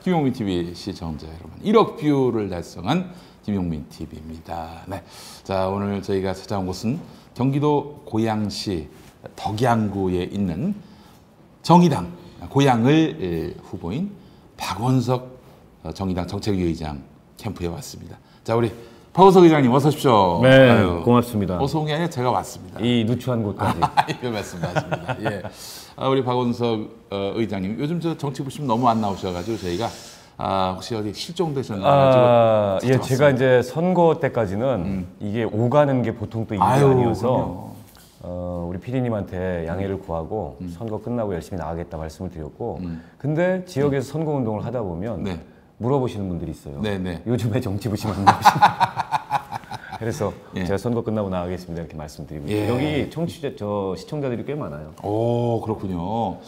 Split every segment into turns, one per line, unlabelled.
김용민 TV 시청자 여러분, 1억 뷰를 달성한 김용민 TV입니다. 네, 자 오늘 저희가 찾아온 곳은 경기도 고양시 덕양구에 있는 정의당 고양을 후보인 박원석 정의당 정책위 의장 캠프에 왔습니다. 자 우리 박원석 의장님 어서 오십시오.
네, 아유, 고맙습니다.
어서 온 게 아니라 제가 왔습니다.
이 누추한 곳까지.
그 말씀하십니다. 예. 우리 박원석 의장님 요즘 저 정치 보시면 너무 안 나오셔가지고 저희가 혹시 어디 실종되셨나 가지고
예, 제가 이제 선거 때까지는 이게 오가는 게 보통 또 일이 아니어서 우리 PD님한테 양해를 구하고 선거 끝나고 열심히 나가겠다 말씀을 드렸고 근데 지역에서 선거 운동을 하다 보면
네.
물어보시는 분들이 있어요.
네네.
요즘에 정치 보시면 안 나오시나요? 그래서
예.
제가 선거 끝나고 나가겠습니다 이렇게 말씀드립니다.
예.
여기 시청자들이 꽤 많아요.
오 그렇군요.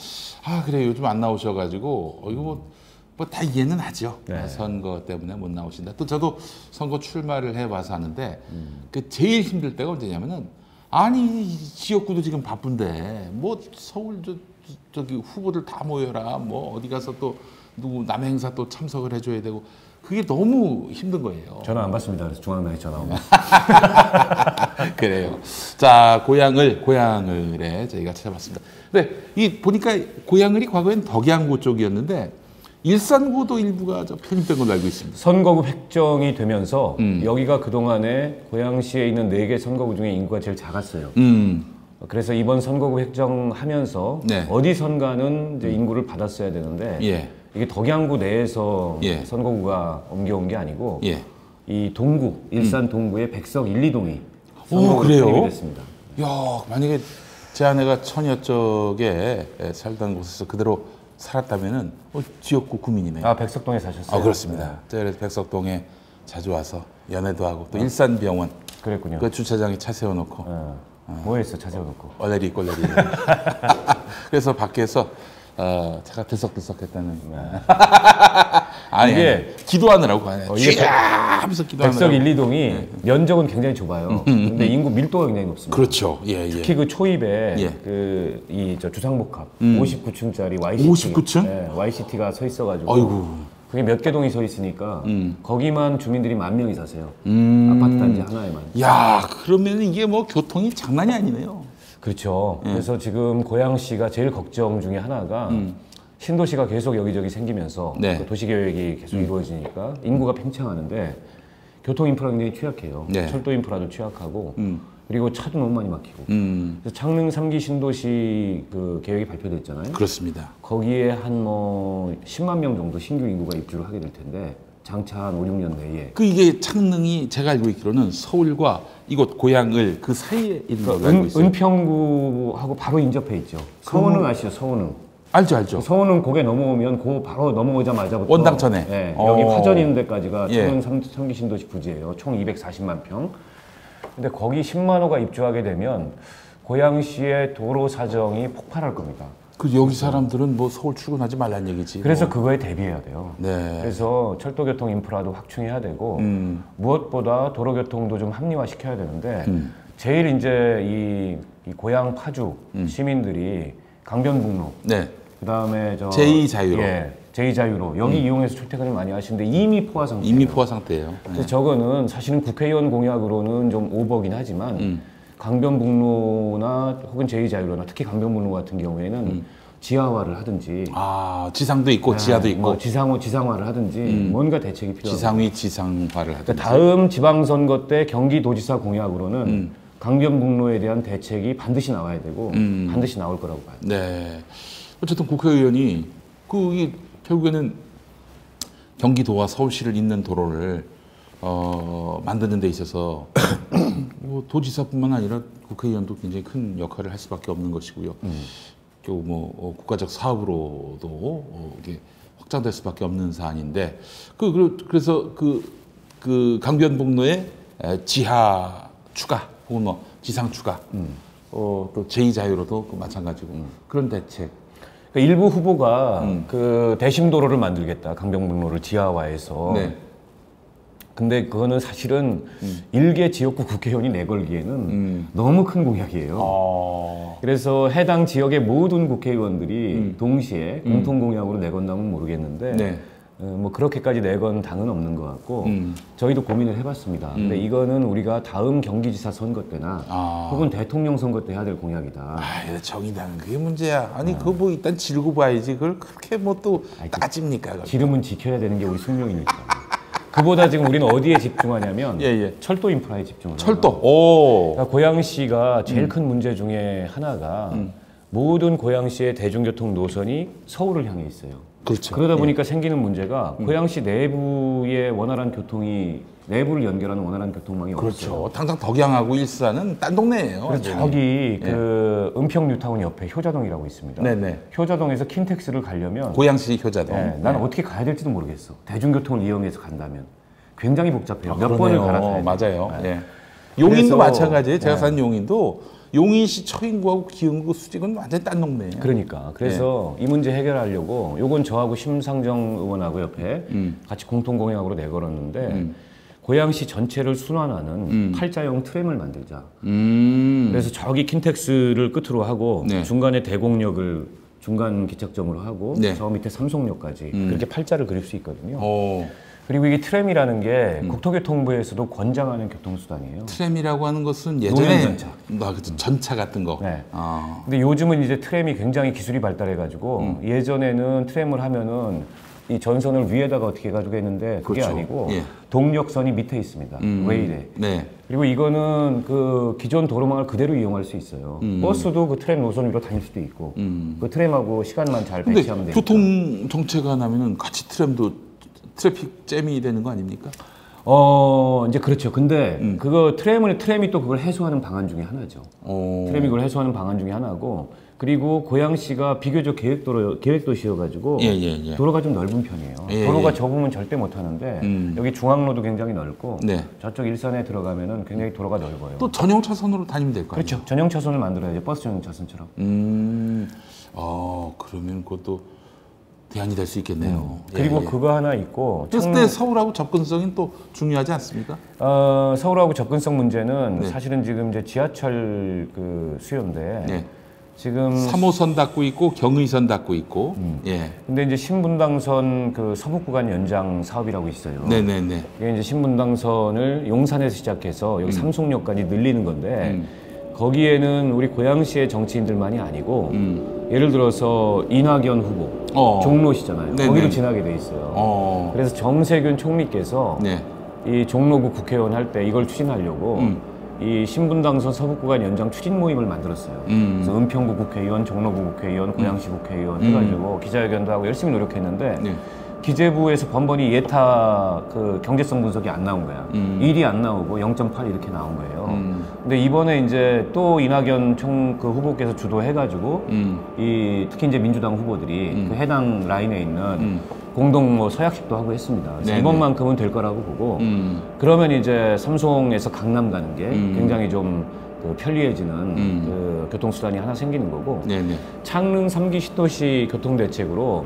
그래 요즘 안 나오셔가지고 이거 뭐 다 이해는 하죠.
네.
선거 때문에 못 나오신다. 또 저도 선거 출마를 해봐서 하는데 그 제일 힘들 때가 언제냐면은 아니 지역구도 지금 바쁜데 뭐 서울 저기 후보들 다 모여라 뭐 어디 가서 또 누구 남의 행사 또 참석을 해줘야 되고 그게 너무 힘든 거예요.
전화 안 받습니다. 그래서 중앙당에 전화 오면.
그래요. 자 고양을에 저희가 찾아봤습니다. 근데 이 보니까 고양을이 과거엔 덕양구 쪽이었는데 일산구도 일부가 편입된 걸로 알고 있습니다.
선거구 획정이 되면서 여기가 그동안에 고양시에 있는 4개 선거구 중에 인구가 제일 작았어요. 그래서 이번 선거구 획정하면서
네.
어디 선가는 이제 인구를 받았어야 되는데
예.
이게 덕양구 내에서
예.
선거구가 옮겨온 게 아니고
예.
이 동구, 일산 동구의 백석 1, 2동이
그래요?
편입이 됐습니다.
야, 만약에 제 아내가 천여 쪽에 살던 곳에서 그대로 살았다면은 지역구 구민이네요.
백석동에 사셨어요?
그렇습니다. 제가 그래서 백석동에 자주 와서 연애도 하고 또 일산병원
그랬군요.
그 주차장에 차 세워놓고
뭐 했어? 차 세워놓고.
얼레리 꼴레리 그래서 밖에서 차가 들썩들썩했다는 아니
이게
기도하느라고 가네.
이게
하면서 기도하느라고.
백석 1, 2동이 면적은 굉장히 좁아요. 근데 인구 밀도가 굉장히 높습니다.
그렇죠. 예,
특히 그 초입에
예.
저 주상복합 59층짜리 YCT
59층?
네, YCT가 서 있어가지고
아이고.
그게 몇 개 동이 서 있으니까 거기만 주민들이 10,000명이 사세요. 아파트 단지 하나에만.
야, 그러면 이게 뭐 교통이 장난이 아니네요.
그렇죠. 그래서 지금 고양시가 제일 걱정 중에 하나가 신도시가 계속 여기저기 생기면서
네.
그 도시계획이 계속 이루어지니까 인구가 팽창하는데 교통 인프라가 굉장히 취약해요.
네.
철도 인프라도 취약하고 그리고 차도 너무 많이 막히고. 그래서 창릉 3기 신도시 그 계획이 발표됐잖아요.
그렇습니다.
거기에 한 뭐 10만 명 정도 신규 인구가 입주를 하게 될 텐데 장차 한 5, 6년 내에.
이게 창릉이 제가 알고 있기로는 서울과 이곳 고양을 그 사이에 있는 걸로 알고 있어요.
은평구하고 바로 인접해 있죠. 서원흥 아시죠? 서원흥.
알죠.
서원은 고개 넘어오면 바로 넘어오자마자부터
원당천에.
네, 여기 화전 있는 데까지가
예.
창릉 3기 신도시 부지예요. 총 240만 평. 근데 거기 10만 호가 입주하게 되면 고양시의 도로 사정이 폭발할 겁니다.
여기 사람들은 뭐 서울 출근하지 말란 얘기지.
그래서 그거에 대비해야 돼요.
네.
그래서 철도교통 인프라도 확충해야 되고 무엇보다 도로교통도 좀 합리화시켜야 되는데 제일 이제 이 고양 파주 시민들이 강변북로
네.
그다음에
제2자유로.
예, 제2자유로 여기 이용해서 출퇴근을 많이 하시는데 이미 포화 상태예요.
이미 포화 상태예요.
그래서 저거는 사실은 국회의원 공약으로는 좀 오버긴 하지만 강변북로나 혹은 제2자유로나 특히 강변북로 같은 경우에는 지하화를 하든지
지상도 있고 지하도 있고
뭐 지상화를 하든지 뭔가 대책이 필요합니다.
지상위 지상화를 하든지.
그러니까 다음 지방선거 때 경기도지사 공약으로는 강변북로에 대한 대책이 반드시 나와야 되고 반드시 나올 거라고 봐요.
네. 어쨌든 국회의원이 이 결국에는 경기도와 서울시를 잇는 도로를 만드는 데 있어서 뭐 도지사뿐만 아니라 국회의원도 굉장히 큰 역할을 할 수밖에 없는 것이고요. 결국 뭐 국가적 사업으로도 이게 확장될 수밖에 없는 사안인데 그래서 그 강변북로의 지하 추가 혹은 뭐 지상 추가 또 제2자유로도 마찬가지고 그런 대책.
그러니까 일부 후보가 그 대심도로를 만들겠다 강변북로를 지하화해서.
네.
근데 그거는 사실은 일개 지역구 국회의원이 내걸기에는 너무 큰 공약이에요. 그래서 해당 지역의 모든 국회의원들이 동시에 공통 공약으로 내건다면 모르겠는데 뭐 그렇게까지 내건 당은 없는 것 같고 저희도 고민을 해봤습니다. 근데 이거는 우리가 다음 경기지사 선거 때나 혹은 대통령 선거 때 해야 될 공약이다.
아, 정의당 그게 문제야. 아니 그거 뭐 일단 지르고 봐야지. 그걸 그렇게 뭐 또 따집니까? 그걸.
지름은 지켜야 되는 게 우리 숙명이니까. 그보다 지금 우리는 어디에 집중하냐면 철도 인프라에 집중을 해요.
철도. 오.
그러니까 고양시가 제일 큰 문제 중에 하나가 모든 고양시의 대중교통 노선이 서울을 향해 있어요.
그렇죠.
그러다 보니까 생기는 문제가 고양시 내부의 원활한 교통이 내부를 연결하는 원활한 교통망이
그렇죠.
없어요.
당장 덕양하고 일산은 딴 동네예요.
그래서 저기 그 은평 뉴타운 옆에 효자동이라고 있습니다.
네네.
효자동에서 킨텍스를 가려면
고양시 효자동.
나는 어떻게 가야 될지도 모르겠어. 대중교통을 이용해서 간다면 굉장히 복잡해요. 몇 번을 갈아타야 돼요.
맞아요. 예. 용인도
그래서,
마찬가지예요. 제가 산 용인도 용인시 처인구하고 기흥구 수직은 완전 딴 동네예요.
그러니까 그래서 이 문제 해결하려고 요건 저하고 심상정 의원하고 옆에 같이 공통 공약으로 내걸었는데 고양시 전체를 순환하는 팔자형 트램을 만들자. 그래서 저기 킨텍스를 끝으로 하고 중간에 대곡역을 중간 기착점으로 하고 저 밑에 삼성역까지 그렇게 팔자를 그릴 수 있거든요. 그리고 이게 트램이라는 게 국토교통부에서도 권장하는 교통수단이에요.
트램이라고 하는 것은 예전에
노면전차.
전차 같은 거.
네. 근데 요즘은 이제 트램이 굉장히 기술이 발달해가지고 예전에는 트램을 하면은 이 전선을 위에다가 어떻게 해가지고 했는데 그게
그렇죠.
아니고 동력선이 밑에 있습니다. 레일에.
네.
그리고 이거는 그 기존 도로망을 그대로 이용할 수 있어요. 버스도 그 트램 노선 위로 다닐 수도 있고 그 트램하고 시간만 잘
근데
배치하면 되니까.
교통 정체가 나면은 같이 트램도 트래픽 잼이 되는 거 아닙니까?
이제 그렇죠. 근데 그거 트램이 또 그걸 해소하는 방안 중에 하나죠. 트램이 그걸 해소하는 방안 중에 하나고, 그리고 고양시가 비교적 계획도시여가지고 도로가 좀 넓은 편이에요. 도로가 좁으면 절대 못 하는데 여기 중앙로도 굉장히 넓고 저쪽 일산에 들어가면은 굉장히 도로가 넓어요.
또 전용 차선으로 다니면 될 거 아니에요?
그렇죠. 전용 차선을 만들어야죠. 버스 전용 차선처럼.
그러면 그것도 대안이 될 수 있겠네요.
그리고 그거 하나 있고.
그때 서울하고 접근성이 또 중요하지 않습니까?
서울하고 접근성 문제는 사실은 지금 이제 지하철 그 수요인데 지금
3호선 닫고 있고 경의선 닫고 있고.
근데 이제 신분당선 그 서북 구간 연장 사업이라고 있어요.
네네네.
이게 이제 신분당선을 용산에서 시작해서 여기 삼성역까지 늘리는 건데 거기에는 우리 고양시의 정치인들만이 아니고 예를 들어서 이낙연 후보 종로시잖아요. 거기도 지나게 돼 있어요. 그래서 정세균 총리께서 이 종로구 국회의원 할 때 이걸 추진하려고 이 신분당선 서북구간 연장 추진 모임을 만들었어요. 그래서 은평구 국회의원, 종로구 국회의원, 고양시 국회의원 해가지고 기자회견도 하고 열심히 노력했는데 기재부에서 번번이 예타 그 경제성 분석이 안 나온 거야. 1이 안 나오고 0.8 이렇게 나온 거예요. 근데 이번에 이제 또 이낙연 그 후보께서 주도해가지고 특히 이제 민주당 후보들이 그 해당 라인에 있는 공동 뭐 서약식도 하고 했습니다. 그래서 이번만큼은 될 거라고 보고 그러면 이제 삼송에서 강남 가는 게 굉장히 좀 그 편리해지는 그 교통수단이 하나 생기는 거고 창릉 3기 시도시 교통대책으로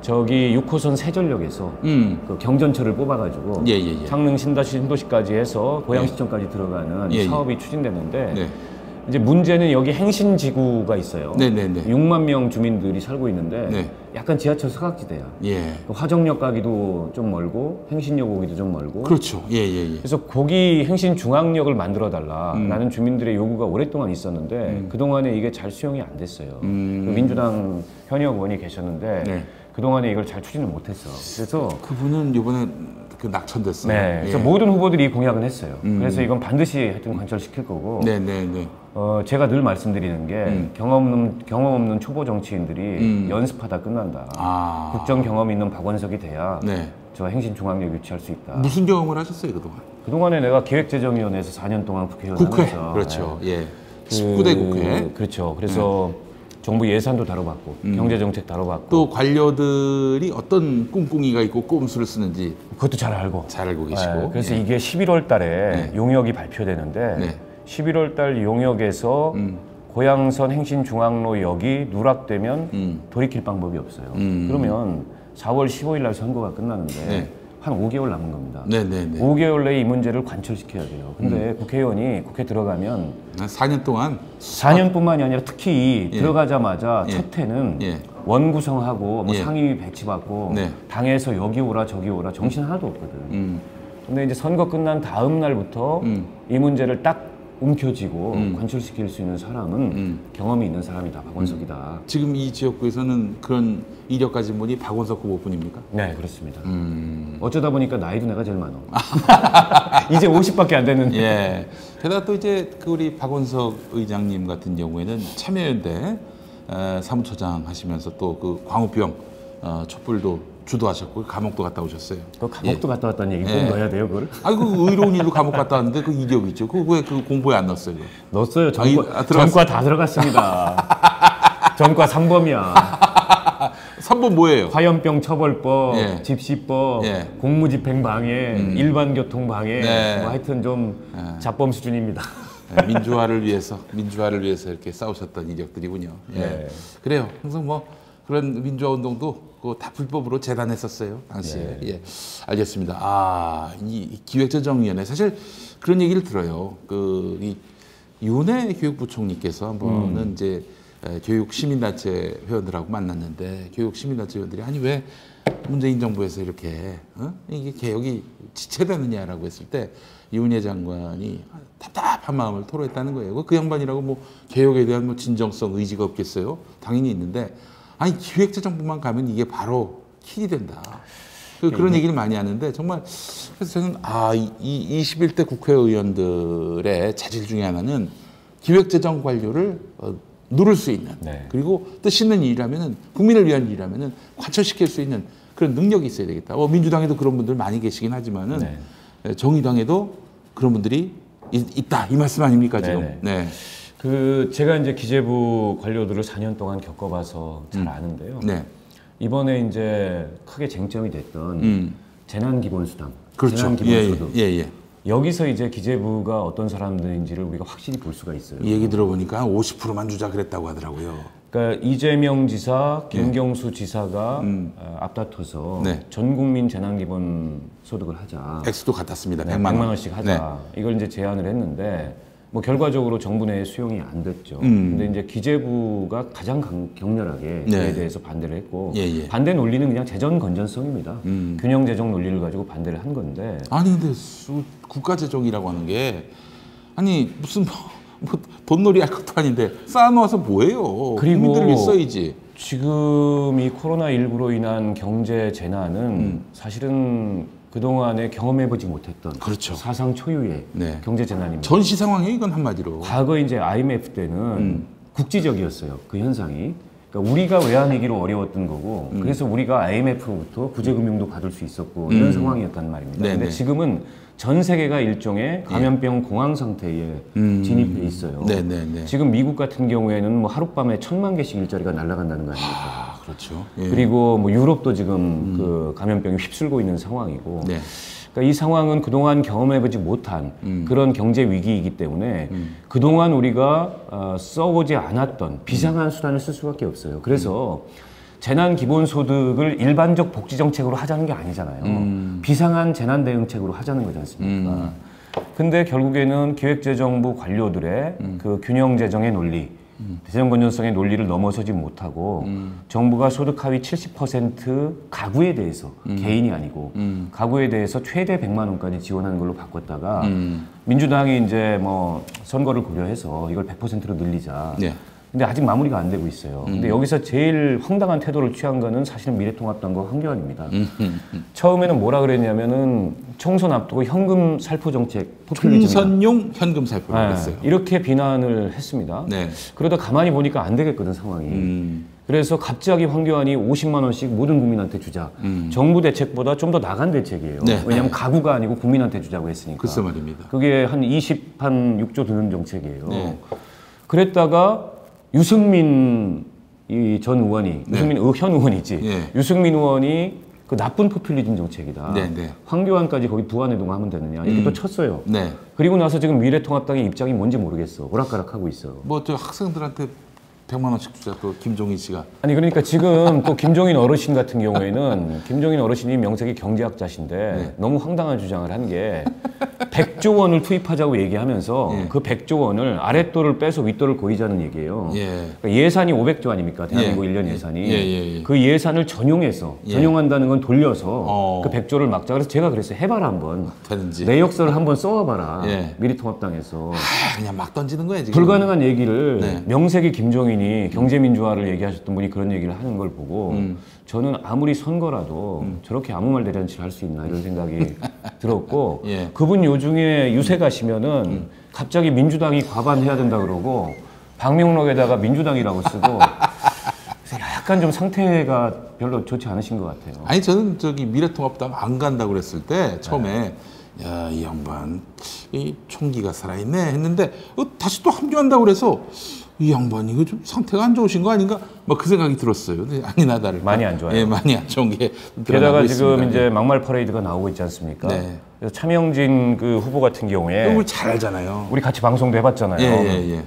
저기 6호선 세전역에서 그 경전철을 뽑아가지고 창릉 신도시까지 해서 고양시청까지 들어가는 사업이 추진되는데 이제 문제는 여기 행신지구가 있어요. 6만 명 주민들이 살고 있는데 약간 지하철 사각지대야. 화정역 가기도 좀 멀고 행신역 오기도 좀 멀고.
그렇죠.
그래서 거기 행신중앙역을 만들어 달라라는 주민들의 요구가 오랫동안 있었는데 그동안에 이게 잘 수용이 안 됐어요. 그 민주당 현역 의원이 계셨는데 그동안에 이걸 잘 추진을 못했어. 그래서
그분은 이번에 그 낙천됐어요.
그래서 모든 후보들이 이 공약은 했어요. 그래서 이건 반드시 하여튼 관철시킬 거고. 제가 늘 말씀드리는 게 경험 없는 초보 정치인들이 연습하다 끝난다. 국정 경험 있는 박원석이 돼야 저 행신중앙역 유치할 수 있다.
무슨 경험을 하셨어요 그동안?
그동안에 내가 기획재정위원회에서 4년 동안 국회의원 하면서
그렇죠. 19대 국회.
그렇죠. 그래서 정부 예산도 다뤄봤고 경제정책 다뤄봤고
또 관료들이 어떤 꿍꿍이가 있고 꼼수를 쓰는지
그것도 잘 알고
계시고
그래서 이게 11월 달에 용역이 발표되는데 11월 달 용역에서 고양선 행신중앙로역이 누락되면 돌이킬 방법이 없어요. 그러면 4월 15일 날 선거가 끝나는데 한 5개월 남은 겁니다.
네네네.
5개월 내에 이 문제를 관철시켜야 돼요. 근데 국회의원이 국회 들어가면
4년 동안
4년뿐만이 아니라 특히
예.
들어가자마자
예.
첫 해는
예.
원구성하고 뭐
예.
상임위 배치받고
네.
당에서 여기 오라 저기 오라 정신 하나도 없거든. 근데 이제 선거 끝난 다음 날부터 이 문제를 딱 움켜쥐고 관철시킬 수 있는 사람은 경험이 있는 사람이다. 박원석이다.
지금 이 지역구에서는 그런 이력 가진 분이 박원석 후보뿐입니까?
네, 그렇습니다. 어쩌다 보니까 나이도 내가 제일 많아. 이제 50밖에 안 됐는데.
예. 게다가 또 이제 그 우리 박원석 의장님 같은 경우에는 참여연대 사무처장 하시면서 또 그 광우병 촛불도 주도하셨고 감옥도 갔다 오셨어요.
그 감옥도 갔다 왔다는 얘기 꼭
예.
넣어야 돼요, 그걸?
아니 그 의로운 일로 감옥 갔다 왔는데 그 이력 있죠. 그 왜 그 공부에 안 넣었어요? 그거?
넣었어요.
들어갔어.
전과 다 들어갔습니다. 전과 3범이야.
3번 뭐예요?
화염병 처벌법,
예.
집시법,
예.
공무집행방해, 일반교통방해,
네.
뭐 하여튼 좀 자범 수준입니다.
네, 민주화를 위해서 이렇게 싸우셨던 이력들이군요. 예.
네.
그래요. 항상 뭐 그런 민주화 운동도 그거 다 불법으로 재단했었어요 당시에. 예, 알겠습니다. 이 기획재정위원회 사실 그런 얘기를 들어요. 이 윤해 교육부총리께서 한번은 이제 교육 시민단체 회원들하고 만났는데 교육 시민단체 회원들이 아니 왜 문재인 정부에서 이렇게 이게 개혁이 지체되느냐라고 했을 때 이훈혜 장관이 답답한 마음을 토로했다는 거예요. 그 양반이라고 뭐 개혁에 대한 뭐 진정성 의지가 없겠어요? 당연히 있는데 아니 기획재정부만 가면 이게 바로 킬이 된다. 그런 얘기를 많이 하는데 정말 그래서 저는 이 21대 국회의원들의 자질 중에 하나는 기획재정 관료를 누를 수 있는
네.
그리고 뜻 있는 일이라면은 국민을 위한 일이라면은 관철시킬 수 있는 그런 능력이 있어야 되겠다. 민주당에도 그런 분들 많이 계시긴 하지만은
네.
정의당에도 그런 분들이 있다 이 말씀 아닙니까 지금?
네네.
네.
제가 이제 기재부 관료들을 4년 동안 겪어봐서 잘 아는데요.
네.
이번에 이제 크게 쟁점이 됐던 재난기본수당,
그렇죠.
재난기본소득.
예.
여기서 이제 기재부가 어떤 사람들인지를 우리가 확실히 볼 수가 있어요.
이 얘기 들어보니까 50%만 주자 그랬다고 하더라고요.
그러니까 이재명 지사, 김경수 지사가 앞다퉈서
네.
전 국민 재난기본소득을 하자.
액수도 같았습니다.
네,
100만
100만 원씩 하자. 이걸 이제 제안을 했는데 뭐 결과적으로 정부 내에 수용이 안 됐죠. 근데 이제 기재부가 가장 격렬하게
네.
그에 대해서 반대를 했고
예.
반대 논리는 그냥 재정 건전성입니다. 균형 재정 논리를 가지고 반대를 한 건데
아니 근데 국가 재정이라고 하는 게 아니 무슨 뭐 돈놀이 할 것도 아닌데 쌓아놓아서 뭐해요?
그리고
국민들을 위해 써야지.
지금 이 코로나19로 인한 경제 재난은 사실은 그동안에 경험해보지 못했던
그렇죠.
사상 초유의
네.
경제 재난입니다.
전시 상황이에요 이건 한마디로.
과거 이제 IMF 때는 국지적이었어요. 그 현상이. 그러니까 우리가 외환위기로 어려웠던 거고 그래서 우리가 IMF로부터 구제금융도 받을 수 있었고 이런 상황이었단 말입니다.
네네.
근데 지금은 전 세계가 일종의 감염병 공황 상태에 진입해 있어요.
네네네.
지금 미국 같은 경우에는 뭐 하룻밤에 1,000만 개씩 일자리가 날아간다는 거 아닙니까?
그렇죠. 예.
그리고 뭐 유럽도 지금 그 감염병이 휩쓸고 있는 상황이고
네.
그러니까 이 상황은 그동안 경험해보지 못한 그런 경제 위기이기 때문에 그동안 우리가 써보지 않았던 비상한 수단을 쓸 수밖에 없어요. 그래서 재난 기본소득을 일반적 복지 정책으로 하자는 게 아니잖아요. 비상한 재난 대응책으로 하자는 거지 않습니까? 근데 결국에는 기획재정부 관료들의 그 균형 재정의 논리, 재정 건전성의 논리를 넘어서지 못하고 정부가 소득 하위 70% 가구에 대해서 개인이 아니고 가구에 대해서 최대 100만 원까지 지원하는 걸로 바꿨다가 민주당이 이제 뭐 선거를 고려해서 이걸 100%로 늘리자.
네.
근데 아직 마무리가 안 되고 있어요. 근데 여기서 제일 황당한 태도를 취한 거는 사실은 미래통합당과 황교안입니다. 처음에는 뭐라 그랬냐면은 총선 앞두고 현금 살포 정책 포퓰리즘이다.
총선용 현금 살포를 했어요.
이렇게 비난을 했습니다.
네.
그러다 가만히 보니까 안 되겠거든 상황이. 그래서 갑자기 황교안이 50만 원씩 모든 국민한테 주자. 정부 대책보다 좀 더 나간 대책이에요.
네.
왜냐하면 가구가 아니고 국민한테 주자고 했으니까.
글쎄 말입니다.
그게 한 6조 드는 정책이에요.
네.
그랬다가 유승민 전 의원이, 유승민 현 의원이지.
네.
유승민 의원이 그 나쁜 포퓰리즘 정책이다.
네.
황교안까지 거기 부안해동하면 되느냐. 이렇게 또 쳤어요.
네.
그리고 나서 지금 미래통합당의 입장이 뭔지 모르겠어. 오락가락하고 있어.
뭐 저 학생들한테 100만 원씩 주자 또 김종인 씨가.
아니 그러니까 지금 또 김종인 어르신 같은 경우에는 김종인 어르신이 명색이 경제학자신데
네.
너무 황당한 주장을 한 게 100조 원을 투입하자고 얘기하면서
예.
그 100조 원을 아랫도를 빼서 윗도를 고이자는 얘기예요.
예.
그러니까 예산이 500조 아닙니까? 대한민국
예.
1년 예산이.
예.
그 예산을 전용해서 전용한다는 건 돌려서 그 100조를 막자. 그래서 제가 그랬어요. 해봐라 한번.
되는지.
내역서를 한번 써와봐라.
예.
미래통합당에서.
그냥 막 던지는 거예요 지금.
불가능한 얘기를
네.
명색이 김종인이 경제민주화를 얘기하셨던 분이 그런 얘기를 하는 걸 보고 저는 아무리 선거라도 저렇게 아무 말 대잔치를 할 수 있나 이런 생각이 들었고
예.
그분 요중에 유세 가시면은 갑자기 민주당이 과반해야 된다 그러고 방명록에다가 민주당이라고 쓰고 그래서 약간 좀 상태가 별로 좋지 않으신 것 같아요.
아니 저는 저기 미래통합당 안 간다고 그랬을 때 처음에 야, 이 양반 이 총기가 살아있네 했는데 다시 또 합류한다고 그래서 이 양반 이거 좀 상태가 안 좋으신 거 아닌가? 막 그 생각이 들었어요. 근데 아니나 다를까.
많이 안 좋아요.
예, 많이 안 좋은 게
게다가 지금
있습니다.
이제 막말 퍼레이드가 나오고 있지 않습니까?
네.
그래서 차명진 그 후보 같은 경우에
우리 잘 알잖아요.
우리 같이 방송도 해봤잖아요.
예.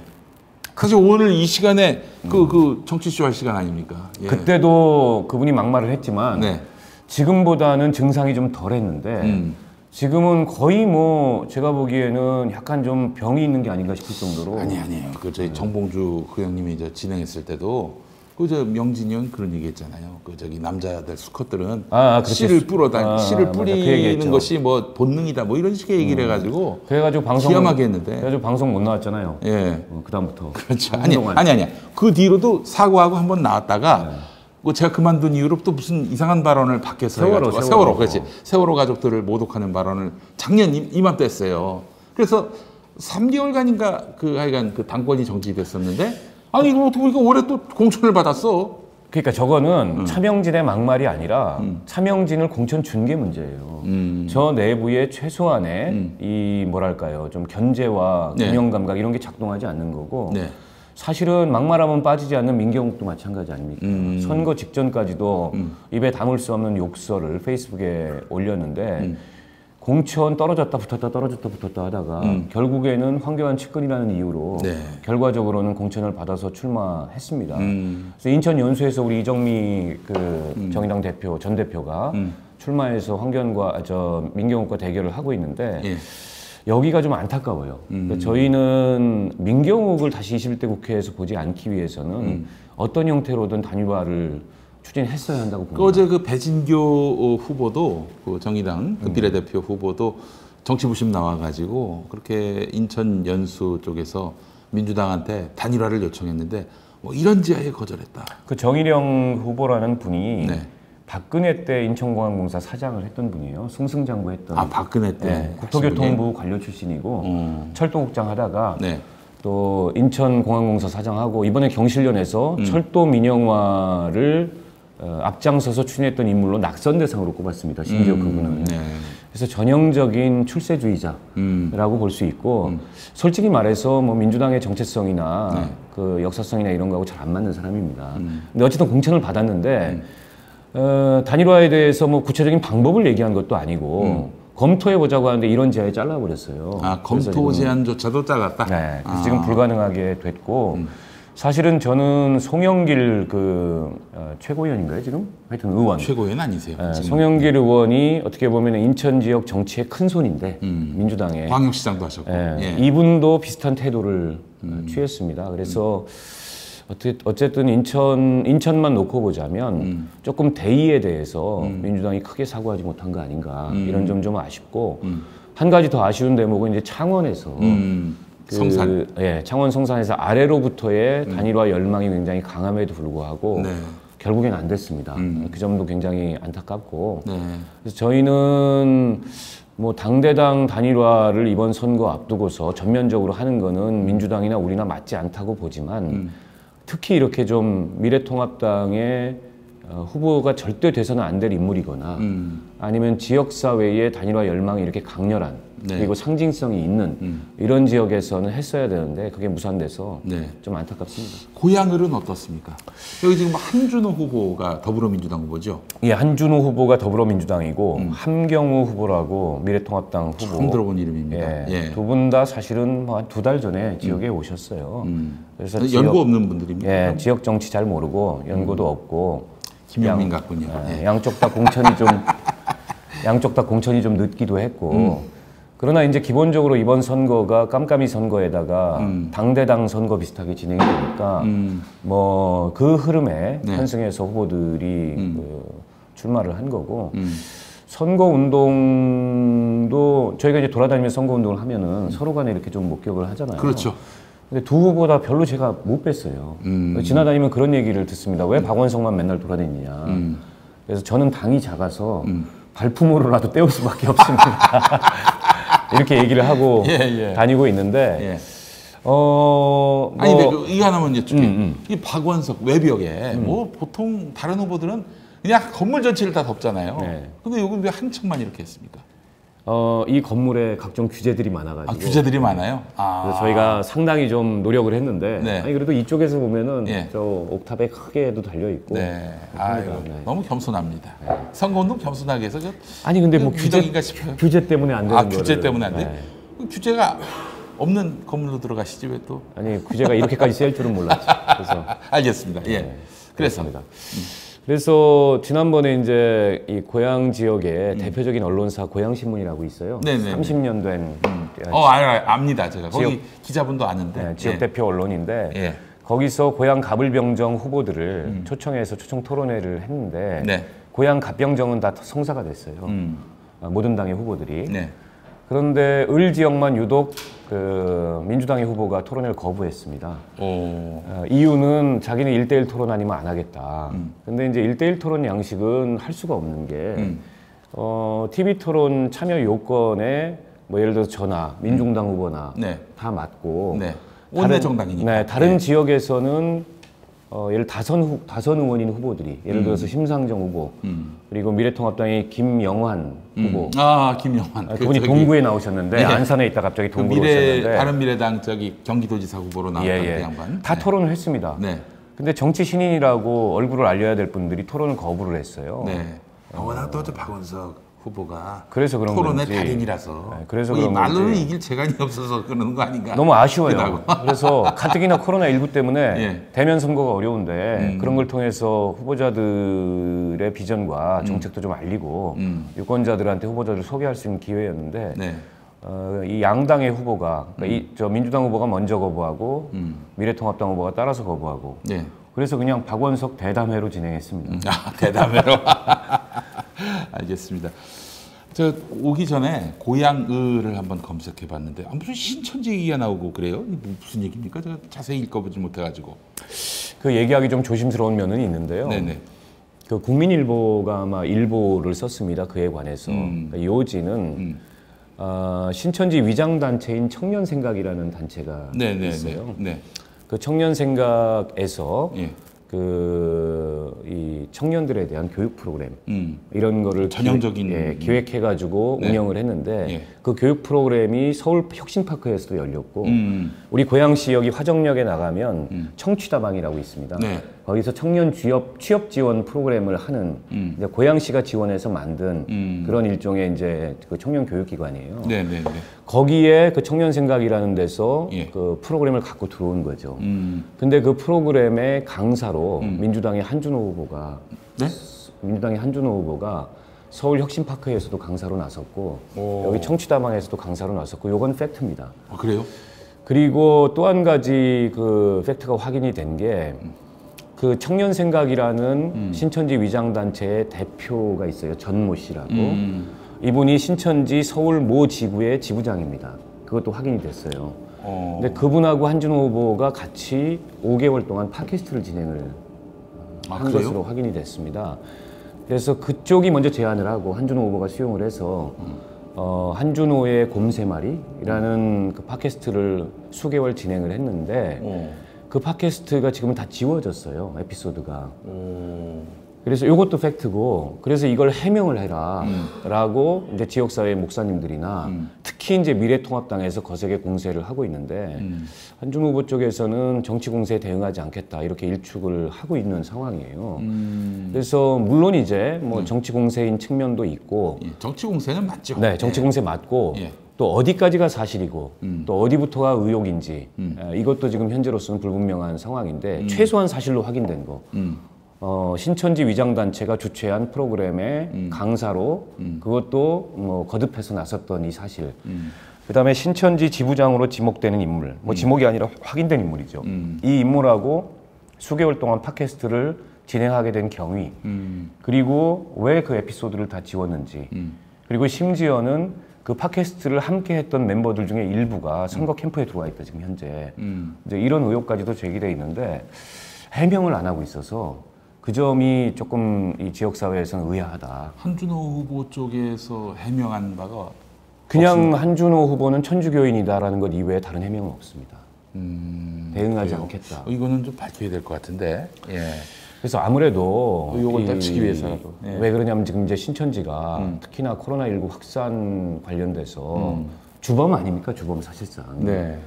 사실 오늘 이 시간에 그 정치쇼 할 시간 아닙니까? 예.
그때도 그분이 막말을 했지만
네.
지금보다는 증상이 좀 덜했는데 지금은 거의 뭐 제가 보기에는 약간 좀 병이 있는 게 아닌가 싶을 정도로
아니에요. 그 저희 정봉주 그 형님이 저 진행했을 때도 그 저 명진이 형 그런 얘기했잖아요. 그 저기 남자들 수컷들은
그렇게
씨를 씨를
맞아. 그
뿌리는
얘기했죠.
것이 뭐 본능이다 뭐 이런 식의 얘기를 해가지고
그래가지고 방송
기함하게 했는데.
그래가지고 방송 못 나왔잖아요.
예.
그다음부터
그렇죠.
한동안.
아니야. 그 뒤로도 사과하고 한번 나왔다가 그 제가 그만둔 이후로 또 무슨 이상한 발언을 밖에서 세월호 그렇지. 세월호 가족들을 모독하는 발언을 작년 이맘때 했어요. 그래서 3개월간인가 그 하여간 그 당권이 정지됐었는데 아니 이거 어떻게 보니까 올해 또 공천을 받았어.
그러니까 저거는 차명진의 막말이 아니라 차명진을 공천 준 게 문제예요. 저 내부에 최소한의 이 뭐랄까요 좀 견제와
네.
균형 감각 이런 게 작동하지 않는 거고
네.
사실은 막말하면 빠지지 않는 민경욱도 마찬가지 아닙니까? 선거 직전까지도 입에 담을 수 없는 욕설을 페이스북에 올렸는데 공천 떨어졌다 붙었다 하다가 결국에는 황교안 측근이라는 이유로
네.
결과적으로는 공천을 받아서 출마했습니다. 그래서 인천 연수에서 우리 이정미 그 정의당 대표 전 대표가 출마해서 황교안과 민경욱과 대결을 하고 있는데
예.
여기가 좀 안타까워요. 그러니까 저희는 민경욱을 다시 21대 국회에서 보지 않기 위해서는 어떤 형태로든 단일화를 추진했어야 한다고 봅니다.
어제 그 배진교 후보도 그 정의당 그 비례대표 후보도 정치부심 나와가지고 그렇게 인천 연수 쪽에서 민주당한테 단일화를 요청했는데 뭐 이런 지하에 거절했다.
그 정일영 후보라는 분이
네.
박근혜 때 인천공항공사 사장을 했던 분이에요. 승승장구했던.
박근혜 때
네, 국토교통부 관료 출신이고 철도국장 하다가
네.
또 인천공항공사 사장하고 이번에 경실련에서 철도 민영화를 앞장서서 추진했던 인물로 낙선 대상으로 꼽았습니다. 심지어 그분은.
네.
그래서 전형적인 출세주의자라고 볼 수 있고 솔직히 말해서 뭐 민주당의 정체성이나 그 역사성이나 이런 거하고 잘 안 맞는 사람입니다. 근데 어쨌든 공천을 받았는데 단일화에 대해서 뭐 구체적인 방법을 얘기한 것도 아니고 검토해 보자고 하는데 이런 제안에 잘라버렸어요.
검토 제안조차도 작았다.
네, 그래서 지금 불가능하게 됐고 사실은 저는 송영길 최고위원인가요 지금? 하여튼 의원.
최고위원 아니세요?
네, 송영길 의원이 어떻게 보면 인천 지역 정치의 큰 손인데 민주당의
광역시장도 하셨고. 예.
이분도 비슷한 태도를 취했습니다. 그래서 어쨌든 인천만 놓고 보자면 조금 대의에 대해서 민주당이 크게 사고하지 못한 거 아닌가 이런 점 좀 아쉽고 한 가지 더 아쉬운 대목은 이제 창원에서
성산.
창원 성산에서 아래로부터의 단일화 열망이 굉장히 강함에도 불구하고
네.
결국엔 안 됐습니다. 그 점도 굉장히 안타깝고
네.
그래서 저희는 뭐 당대당 단일화를 이번 선거 앞두고서 전면적으로 하는 거는 민주당이나 우리나 맞지 않다고 보지만 특히 이렇게 좀 미래통합당의 후보가 절대 돼서는 안 될 인물이거나 아니면 지역사회의 단일화 열망이 이렇게 강렬한
네.
그리고 상징성이 있는 이런 지역에서는 했어야 되는데 그게 무산돼서
네.
좀 안타깝습니다.
고향을은 어떻습니까? 여기 지금 한준호 후보가 더불어민주당 후보죠?
예, 한준호 후보가 더불어민주당이고 함경우 후보라고 미래통합당 후보.
처음 들어본 이름입니다.
예,
예.
두 분 다 사실은 한 2달 전에 지역에 오셨어요. 그래서
연고 없는 분들입니다.
예, 지역 정치 잘 모르고 연고도 없고
김영민 같군요.
예,
예.
양쪽 다 공천이 좀 늦기도 했고 그러나 이제 기본적으로 이번 선거가 깜깜이 선거에다가 당대당 선거 비슷하게 진행이 되니까 뭐 그 흐름에
네.
편승해서 후보들이 그 출마를 한 거고 선거 운동도 저희가 이제 돌아다니면서 선거 운동을 하면은 서로 간에 이렇게 좀 목격을 하잖아요.
그렇죠.
근데 두 후보 다 별로 제가 못 뵀어요. 지나다니면 그런 얘기를 듣습니다. 왜 박원석만 맨날 돌아다니냐. 그래서 저는 당이 작아서 발품으로라도 때울 수밖에 없습니다. 이렇게 얘기를 하고
예.
다니고 있는데
예.
뭐
아니, 근데 이거 하나만 여쭙게. 이 박원석 외벽에 뭐 보통 다른 후보들은 그냥 건물 전체를 다 덮잖아요.
네.
근데 여기 왜 한 층만 이렇게 했습니까?
이 건물에 각종 규제들이 많아가지고
규제들이 많아요?
그래서 저희가 상당히 좀 노력을 했는데
네.
아니 그래도 이쪽에서 보면은
예.
저 옥탑에 크게도 달려 있고
네. 아유,
네.
너무 겸손합니다. 선거운동 겸손하게 해서
아니 근데 뭐
규정인가 싶어요.
규제 때문에 안 되는 거를
규제 때문에 안 돼?
네.
규제가 없는 건물로 들어가시지 왜 또?
아니 규제가 이렇게까지 셀 줄은 몰랐죠. 그래서
알겠습니다. 예.
네,
그래서
그렇습니다. 그래서 지난번에 이제 이 고양 지역의 대표적인 언론사 고양신문이라고 있어요.
네네네.
30년 된
압니다. 제가 거기 기자분도 아는데.
네, 지역
예.
대표 언론인데
예.
거기서 고양 가불병정 후보들을 초청해서 초청 토론회를 했는데
네.
고양 갑병정은 다 성사가 됐어요. 모든 당의 후보들이.
네.
그런데 을 지역만 유독 그 민주당의 후보가 토론회를 거부했습니다. 이유는 자기는 1대1 토론 아니면 안 하겠다. 근데 이제 1대1 토론 양식은 할 수가 없는 게 TV 토론 참여 요건에 뭐 예를 들어서 저나 민중당 후보나
네.
다 맞고
네. 원내 정당이니까.
네, 다른
네.
지역에서는 예를 다선 의원인 후보들이 예를 들어서 심상정 후보 그리고 미래통합당의 김영환 후보
김영환.
그분이 동구에 나오셨는데
네.
안산에 있다 갑자기 동구로 오셨는데
바른미래당 저기 경기도지사 후보로 나왔던 그 양반.
다
네.
토론을 했습니다.
네.
근데 정치 신인이라고 얼굴을 알려야 될 분들이 토론을 거부를 했어요.
네. 워낙 또 박원석 후보가
그래서 그런
토론의
건지.
달인이라서
네, 그래서
이
그런
말로는
건지.
이길 재간이 없어서 그러는 거 아닌가?
너무 아쉬워요.
그러다고.
그래서 가뜩이나 코로나19 때문에
예.
대면 선거가 어려운데 그런 걸 통해서 후보자들의 비전과 정책도 좀 알리고 유권자들한테 후보자를 소개할 수 있는 기회였는데
네.
이 양당의 후보가 그러니까 저 민주당 후보가 먼저 거부하고 미래통합당 후보가 따라서 거부하고
네.
그래서 그냥 박원석 대담회로 진행했습니다.
대담회로. 알겠습니다. 저 오기 전에 고향을을 한번 검색해봤는데 무슨 신천지 얘기가 나오고 그래요? 이게 무슨 얘기입니까? 제가 자세히 읽어보지 못해가지고.
그 얘기하기 좀 조심스러운 면은 있는데요.
네네.
그 국민일보가 아마 일보를 썼습니다. 그에 관해서 그러니까 요지는 신천지 위장 단체인 청년생각이라는 단체가
네네네.
있어요.
네.
그 청년생각에서
예.
이 청년들에 대한 교육 프로그램 이런 거를
전형적인
기획해가지고
네.
운영을 했는데
예.
그 교육 프로그램이 서울 혁신파크에서도 열렸고 우리 고양시 여기 화정역에 나가면 청취다방이라고 있습니다.
네.
거기서 청년 취업 지원 프로그램을 하는 이제 고양시가 지원해서 만든 그런 일종의 이제 그 청년 교육기관이에요.
네네네.
거기에 그 청년생각이라는 데서
예.
그 프로그램을 갖고 들어온 거죠. 근데 그 프로그램의 강사로 민주당의 한준호 후보가
네?
서울 혁신파크에서도 강사로 나섰고 여기 청취다방에서도 강사로 나섰고 요건 팩트입니다.
그래요?
그리고 또 한 가지 그 팩트가 확인이 된 게 그 청년생각이라는 신천지 위장단체의 대표가 있어요. 전모 씨라고. 이분이 신천지 서울 모 지구의 지부장입니다. 그것도 확인이 됐어요. 근데 그분하고 한준호 후보가 같이 5개월 동안 팟캐스트를 진행을 한
그래요?
것으로 확인이 됐습니다. 그래서 그쪽이 먼저 제안을 하고 한준호 후보가 수용을 해서 한준호의 곰새말이라는 그 팟캐스트를 수개월 진행을 했는데 그 팟캐스트가 지금은 다 지워졌어요. 에피소드가. 그래서 이것도 팩트고, 그래서 이걸 해명을 해라라고 이제 지역사회 목사님들이나 특히 이제 미래통합당에서 거세게 공세를 하고 있는데 한준 후보 쪽에서는 정치 공세에 대응하지 않겠다 이렇게 일축을 하고 있는 상황이에요. 그래서 물론 이제 뭐 정치 공세인 측면도 있고,
예, 정치 공세는 맞죠.
네, 정치 공세 맞고.
예.
또 어디까지가 사실이고 또 어디부터가 의혹인지 이것도 지금 현재로서는 불분명한 상황인데 최소한 사실로 확인된 거. 신천지 위장단체가 주최한 프로그램의 강사로 그것도 뭐 거듭해서 나섰던 이 사실. 그다음에 신천지 지부장으로 지목되는 인물, 뭐 지목이 아니라 확인된 인물이죠. 이 인물하고 수개월 동안 팟캐스트를 진행하게 된 경위, 그리고 왜 그 에피소드를 다 지웠는지, 그리고 심지어는 그 팟캐스트를 함께 했던 멤버들 중에 일부가 선거 캠프에 들어와 있다, 지금 현재. 이제 이런 의혹까지도 제기돼 있는데 해명을 안 하고 있어서 그 점이 조금 이 지역사회에서는 의아하다.
한준호 후보 쪽에서 해명한 바가
그냥
없습니다.
한준호 후보는 천주교인이다라는 것 이외에 다른 해명은 없습니다. 대응하지
그래요.
않겠다.
이거는 좀 밝혀야 될 것 같은데. 예.
그래서 아무래도
의혹을 떼치기 위해서라도. 예.
왜 그러냐면 지금 이제 신천지가 특히나 코로나19 확산 관련돼서 주범 아닙니까? 주범 사실상.
네.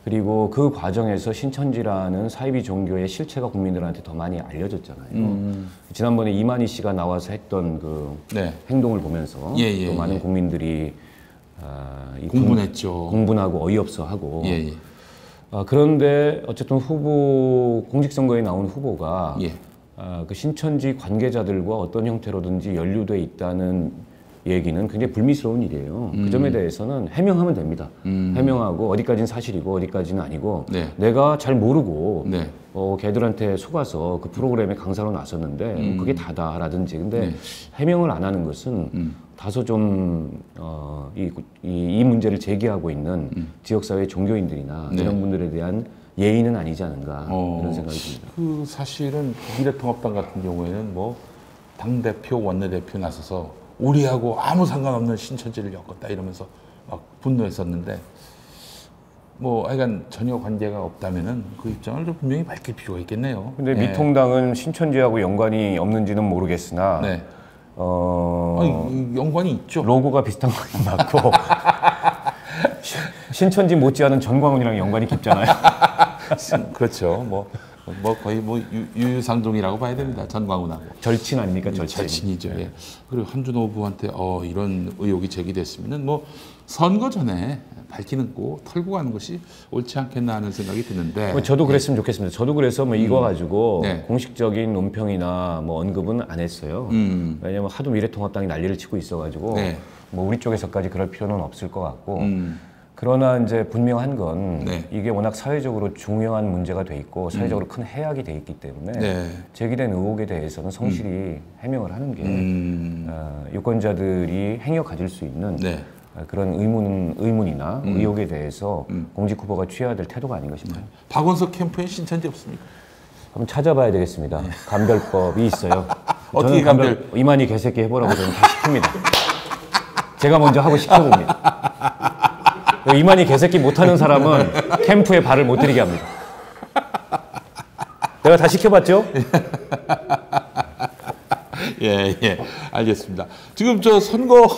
그리고 그 과정에서 신천지라는 사이비 종교의 실체가 국민들한테 더 많이 알려졌잖아요. 지난번에 이만희 씨가 나와서 했던 그
네.
행동을 보면서
예,
또 많은 국민들이 이
공분했죠.
공분하고 어이없어하고.
예, 예.
그런데 어쨌든 후보 공직선거에 나온 후보가
예.
그 신천지 관계자들과 어떤 형태로든지 연루돼 있다는 얘기는 굉장히 불미스러운 일이에요. 그 점에 대해서는 해명하면 됩니다. 해명하고 어디까지는 사실이고 어디까지는 아니고
네.
내가 잘 모르고
네.
걔들한테 속아서 그 프로그램에 강사로 나섰는데 그게 다다라든지. 근데 해명을 안 하는 것은 다소 좀 이 문제를 제기하고 있는 지역사회 종교인들이나
네.
이런 분들에 대한 예의는 아니지 않은가 이런 생각이 듭니다.
그 사실은 미래통합당 같은 경우에는 뭐 당대표, 원내대표 나서서 우리하고 아무 상관없는 신천지를 엮었다 이러면서 막 분노했었는데 뭐 하여간 전혀 관계가 없다면은 그 입장을 좀 분명히 밝힐 필요가 있겠네요.
근데
예.
미통당은 신천지하고 연관이 없는지는 모르겠으나
네. 아니, 연관이 있죠.
로고가 비슷한 건 맞고 신천지 못지않은 전광훈이랑 연관이 깊잖아요.
그렇죠. 뭐 거의 뭐 유유상종이라고 봐야 됩니다. 전광훈하고.
절친 아닙니까? 절친.
절친이죠. 예. 그리고 한준호 후보한테 이런 의혹이 제기됐으면은 뭐 선거 전에 밝히는 거 털고 가는 것이 옳지 않겠나 하는 생각이 드는데.
저도 그랬으면 좋겠습니다. 저도 그래서 뭐 이거 가지고
네.
공식적인 논평이나 뭐 언급은 안 했어요. 왜냐면 하도 미래통합당이 난리를 치고 있어가지고
네.
뭐 우리 쪽에서까지 그럴 필요는 없을 것 같고. 그러나 이제 분명한 건
네.
이게 워낙 사회적으로 중요한 문제가 돼 있고 사회적으로 큰 해악이 돼 있기 때문에
네.
제기된 의혹에 대해서는 성실히 해명을 하는 게 유권자들이 행여 가질 수 있는
네.
그런 의문이나 의혹에 대해서 공직 후보가 취해야 될 태도가 아닌가 싶어요.
박원석 캠프에 신천지 없습니까?
한번 찾아봐야 되겠습니다. 감별법이 있어요.
어떻게
저는 이만희 개새끼 해보라고 저는 다 시킵니다. 제가 먼저 하고 시켜봅니다. 이만희 개새끼 못하는 사람은 캠프에 발을 못 들이게 합니다. 내가 다 시켜봤죠?
예, 예. 알겠습니다. 지금 저 선거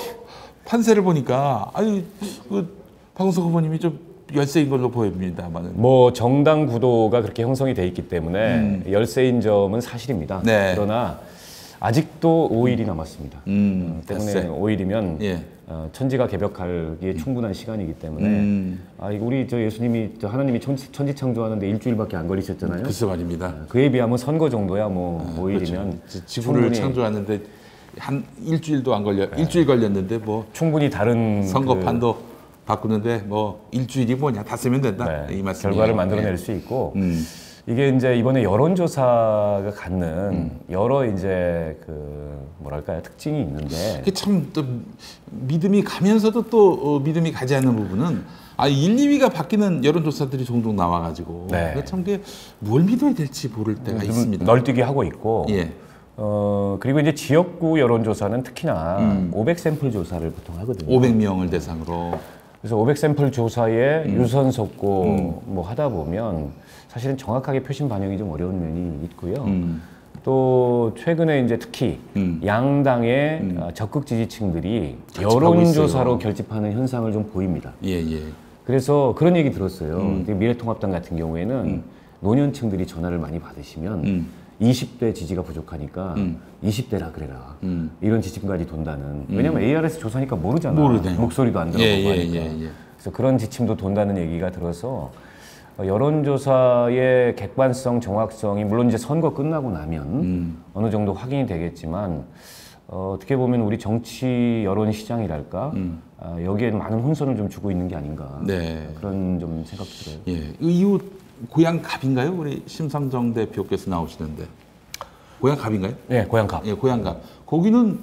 판세를 보니까 박원석 후보님이 좀 열세인 걸로 보입니다만은.
뭐 정당 구도가 그렇게 형성이 돼 있기 때문에 열세인 점은 사실입니다.
네.
그러나 아직도 5일이 남았습니다. 때문에
글쎄.
5일이면
예.
천지가 개벽하기에 충분한 시간이기 때문에 우리 저 예수님이 하나님이 천지 창조하는데 일주일밖에 안 걸리셨잖아요.
글쎄 말입니다.
그에 비하면 선거 정도야 뭐 5일이면
그렇죠. 지구를 창조하는데 한 일주일도 안 걸려 일주일 걸렸는데 뭐
충분히 다른
선거판도 바꾸는데 뭐 일주일이 뭐냐 다 쓰면 된다 이 말씀이에요.
결과를 만들어낼 수 있고 이게 이제 이번에 여론조사가 갖는 여러 이제 그 뭐랄까요 특징이 있는데
그게 참 또 믿음이 가면서도 또 믿음이 가지 않는 부분은 1, 2위가 바뀌는 여론조사들이 종종 나와가지고 참 그게 뭘 믿어야 될지 모를 때가 있습니다.
널뛰기 하고 있고
예.
그리고 이제 지역구 여론조사는 특히나 500샘플 조사를 보통 하거든요.
500명을 대상으로.
그래서 500샘플 조사에 유선 섞고 뭐 하다 보면 사실은 정확하게 표심 반영이 좀 어려운 면이 있고요. 또 최근에 이제 특히 양당의 적극 지지층들이
결집하고
여론조사로
있어요.
결집하는 현상을 좀 보입니다.
예, 예.
그래서 그런 얘기 들었어요. 미래통합당 같은 경우에는 노년층들이 전화를 많이 받으시면 20대 지지가 부족하니까 20대라 그래라. 이런 지침까지 돈다는. 왜냐면 ARS 조사니까 모르잖아.
모르네요.
목소리도 안 들어보고
예,
하니까.
예.
그래서 그런 지침도 돈다는 얘기가 들어서 여론조사의 객관성, 정확성이 물론 이제 선거 끝나고 나면 어느 정도 확인이 되겠지만 어떻게 보면 우리 정치 여론 시장이랄까 여기에 많은 혼선을 좀 주고 있는 게 아닌가
네.
그런 좀 생각이 들어요.
예. 이후 고향갑인가요? 우리 심상정 대표께서 나오시는데 고향갑인가요?
네, 고향갑.
예, 고향갑. 거기는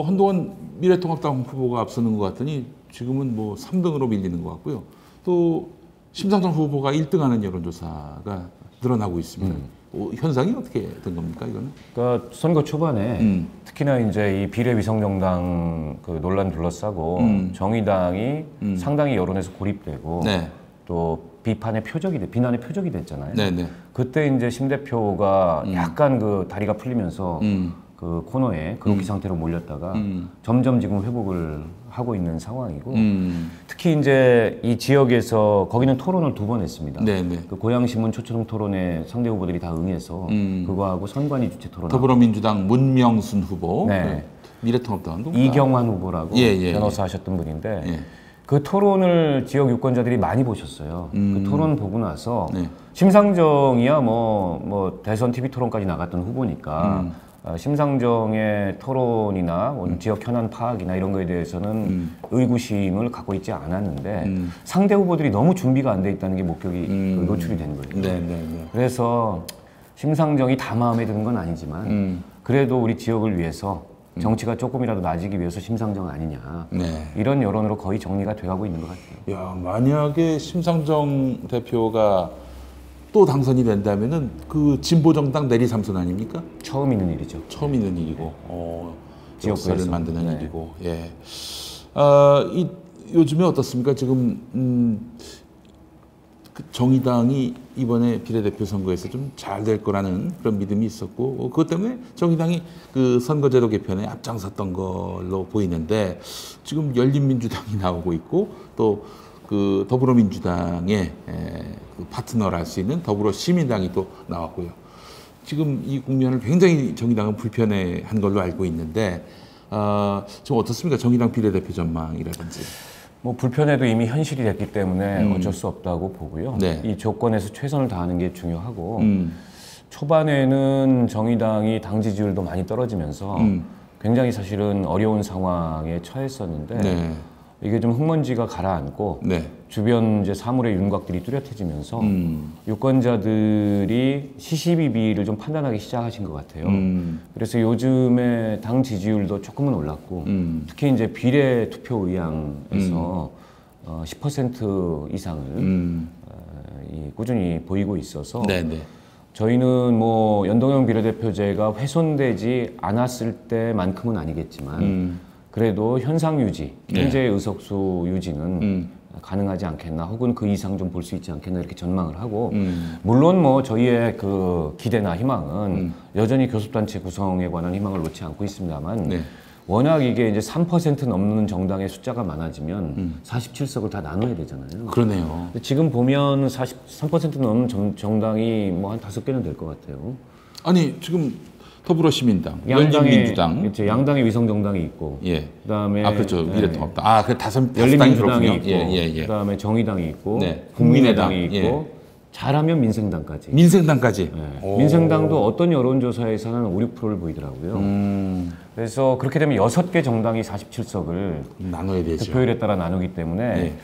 한동안 미래통합당 후보가 앞서는 것 같더니 지금은 뭐 3등으로 밀리는 것 같고요. 또 심상정 후보가 1등하는 여론조사가 늘어나고 있습니다. 현상이 어떻게 된 겁니까, 이거는?
그러니까 선거 초반에 특히나 이제 이 비례위성정당 그 논란 둘러싸고 정의당이 상당히 여론에서 고립되고
네.
또 비난의 표적이 됐잖아요.
네네.
그때 이제 심 대표가 약간 그 다리가 풀리면서 그 코너에 그로기 상태로 몰렸다가 점점 지금 회복을 하고 있는 상황이고 특히 이제 이 지역에서 거기는 토론을 2번 했습니다.
네네.
그 고양신문 초청 토론에 상대 후보들이 다 응해서 그거하고 선관위 주최 토론.
더불어민주당 문명순 후보,
네.
미래통합당은 누군가?
이경환 후보라고
예.
변호사 하셨던 분인데
예.
그 토론을 지역 유권자들이 많이 보셨어요. 그 토론 보고 나서
네.
심상정이야 뭐 대선 TV 토론까지 나갔던 후보니까 심상정의 토론이나 지역 현안 파악이나 이런 거에 대해서는 의구심을 갖고 있지 않았는데 상대 후보들이 너무 준비가 안 돼 있다는 게 목격이 노출이 된 거예요.
네네네.
그래서 심상정이 다 마음에 드는 건 아니지만 그래도 우리 지역을 위해서 정치가 조금이라도 나아지기 위해서 심상정 아니냐.
네.
이런 여론으로 거의 정리가 돼가고 있는 것 같아요.
야, 만약에 심상정 대표가 또 당선이 된다면은 그 진보정당 내리 삼선 아닙니까?
처음 있는 일이죠.
처음 있는 일이고,
지역구에서.
역사를 만드는
네.
일이고, 예. 요즘에 어떻습니까? 지금 그 정의당이 이번에 비례대표 선거에서 좀 잘 될 거라는 그런 믿음이 있었고, 그것 때문에 정의당이 그 선거제도 개편에 앞장섰던 걸로 보이는데, 지금 열린민주당이 나오고 있고, 또 그 더불어민주당의 그 파트너를 할 수 있는 더불어시민당이 또 나왔고요. 지금 이 국면을 굉장히 정의당은 불편해한 걸로 알고 있는데, 지금 어떻습니까? 정의당 비례대표 전망이라든지.
뭐 불편해도 이미 현실이 됐기 때문에 어쩔 수 없다고 보고요.
네.
이 조건에서 최선을 다하는 게 중요하고 초반에는 정의당이 당 지지율도 많이 떨어지면서 굉장히 사실은 어려운 상황에 처했었는데
네.
이게 좀 흙먼지가 가라앉고
네.
주변 이제 사물의 윤곽들이 뚜렷해지면서 유권자들이 시시비비를 좀 판단하기 시작하신 것 같아요. 그래서 요즘에 당 지지율도 조금은 올랐고 특히 이제 비례 투표 의향에서 10% 이상을 꾸준히 보이고 있어서
네네.
저희는 뭐 연동형 비례대표제가 훼손되지 않았을 때만큼은 아니겠지만 그래도 현상 유지, 현재 의석수 유지는 가능하지 않겠나, 혹은 그 이상 좀 볼 수 있지 않겠나 이렇게 전망을 하고 물론 뭐 저희의 그 기대나 희망은 여전히 교섭단체 구성에 관한 희망을 놓지 않고 있습니다만
네.
워낙 이게 이제 3% 넘는 정당의 숫자가 많아지면 47석을 다 나눠야 되잖아요.
그러네요.
근데 지금 보면 3% 넘는 정당이 뭐 한 5개는 될 것 같아요.
아니, 지금 더불어시민당,
양당에
열린민주당,
그렇죠. 양당의 위성정당이 있고,
예.
그다음에
그렇죠. 미래통합당. 그 다섯
열린민주당이
당이
있고,
그렇군요. 예.
그다음에 정의당이 있고,
네.
국민의당이 있고,
국민의당,
잘하면 민생당까지.
민생당까지.
네. 민생당도 어떤 여론조사에서는 5, 6%를 보이더라고요. 그래서 그렇게 되면 6개 정당이 47석을
나눠야 되죠.
득표율에 따라 나누기 때문에
예.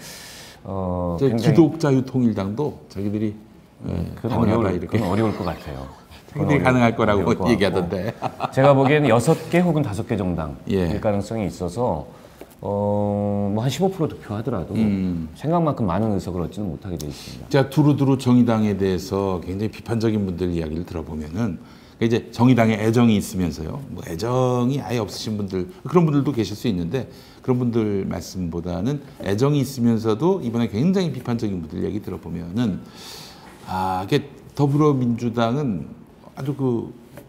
굉장히
기독자유통일당도 자기들이
그건 어려울 것 같아요.
자기들이 가능할
어려울 것
거라고 얘기하던데.
제가 보기에는 6개 혹은 5개 정당일
예.
가능성이 있어서 뭐 한 15% 득표하더라도 생각만큼 많은 의석을 얻지는 못하게 되어 있습니다.
제가 두루두루 정의당에 대해서 굉장히 비판적인 분들 이야기를 들어보면은 이제 정의당에 애정이 있으면서요, 뭐 애정이 아예 없으신 분들, 그런 분들도 계실 수 있는데 그런 분들 말씀보다는 애정이 있으면서도 이번에 굉장히 비판적인 분들 얘기 들어보면은 이게 더불어민주당은 아주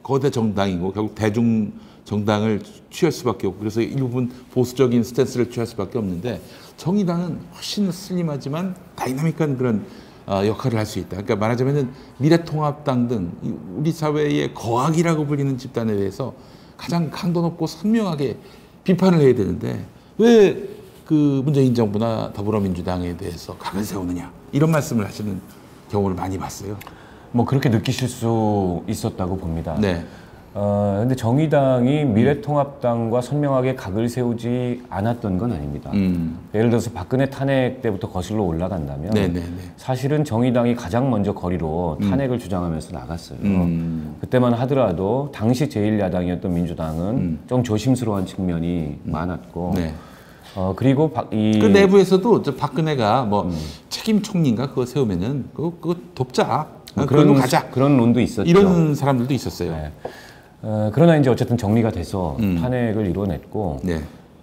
거대 정당이고 결국 대중 정당을 취할 수밖에 없고 그래서 일부분 보수적인 스탠스를 취할 수밖에 없는데 정의당은 훨씬 슬림하지만 다이나믹한 그런 역할을 할 수 있다. 그러니까 말하자면은 미래통합당 등 우리 사회의 거악이라고 불리는 집단에 대해서 가장 강도 높고 선명하게 비판을 해야 되는데 왜 그 문재인 정부나 더불어민주당에 대해서 각을 세우느냐 이런 말씀을 하시는 경우를 많이 봤어요.
뭐 그렇게 느끼실 수 있었다고 봅니다.
네.
근데 정의당이 미래통합당과 선명하게 각을 세우지 않았던 건 아닙니다. 예를 들어서 박근혜 탄핵 때부터 거슬러 올라간다면 사실은 정의당이 가장 먼저 거리로 탄핵을 주장하면서 나갔어요. 그때만 하더라도 당시 제1야당이었던 민주당은 좀 조심스러운 측면이 많았고 그리고
그 내부에서도 박근혜가 뭐 책임 총리인가 그거 세우면은 그거 돕자. 그걸로 가자.
그런 논도 있었죠.
이런 사람들도 있었어요.
네. 그러나 이제 어쨌든 정리가 돼서 탄핵을 이뤄냈고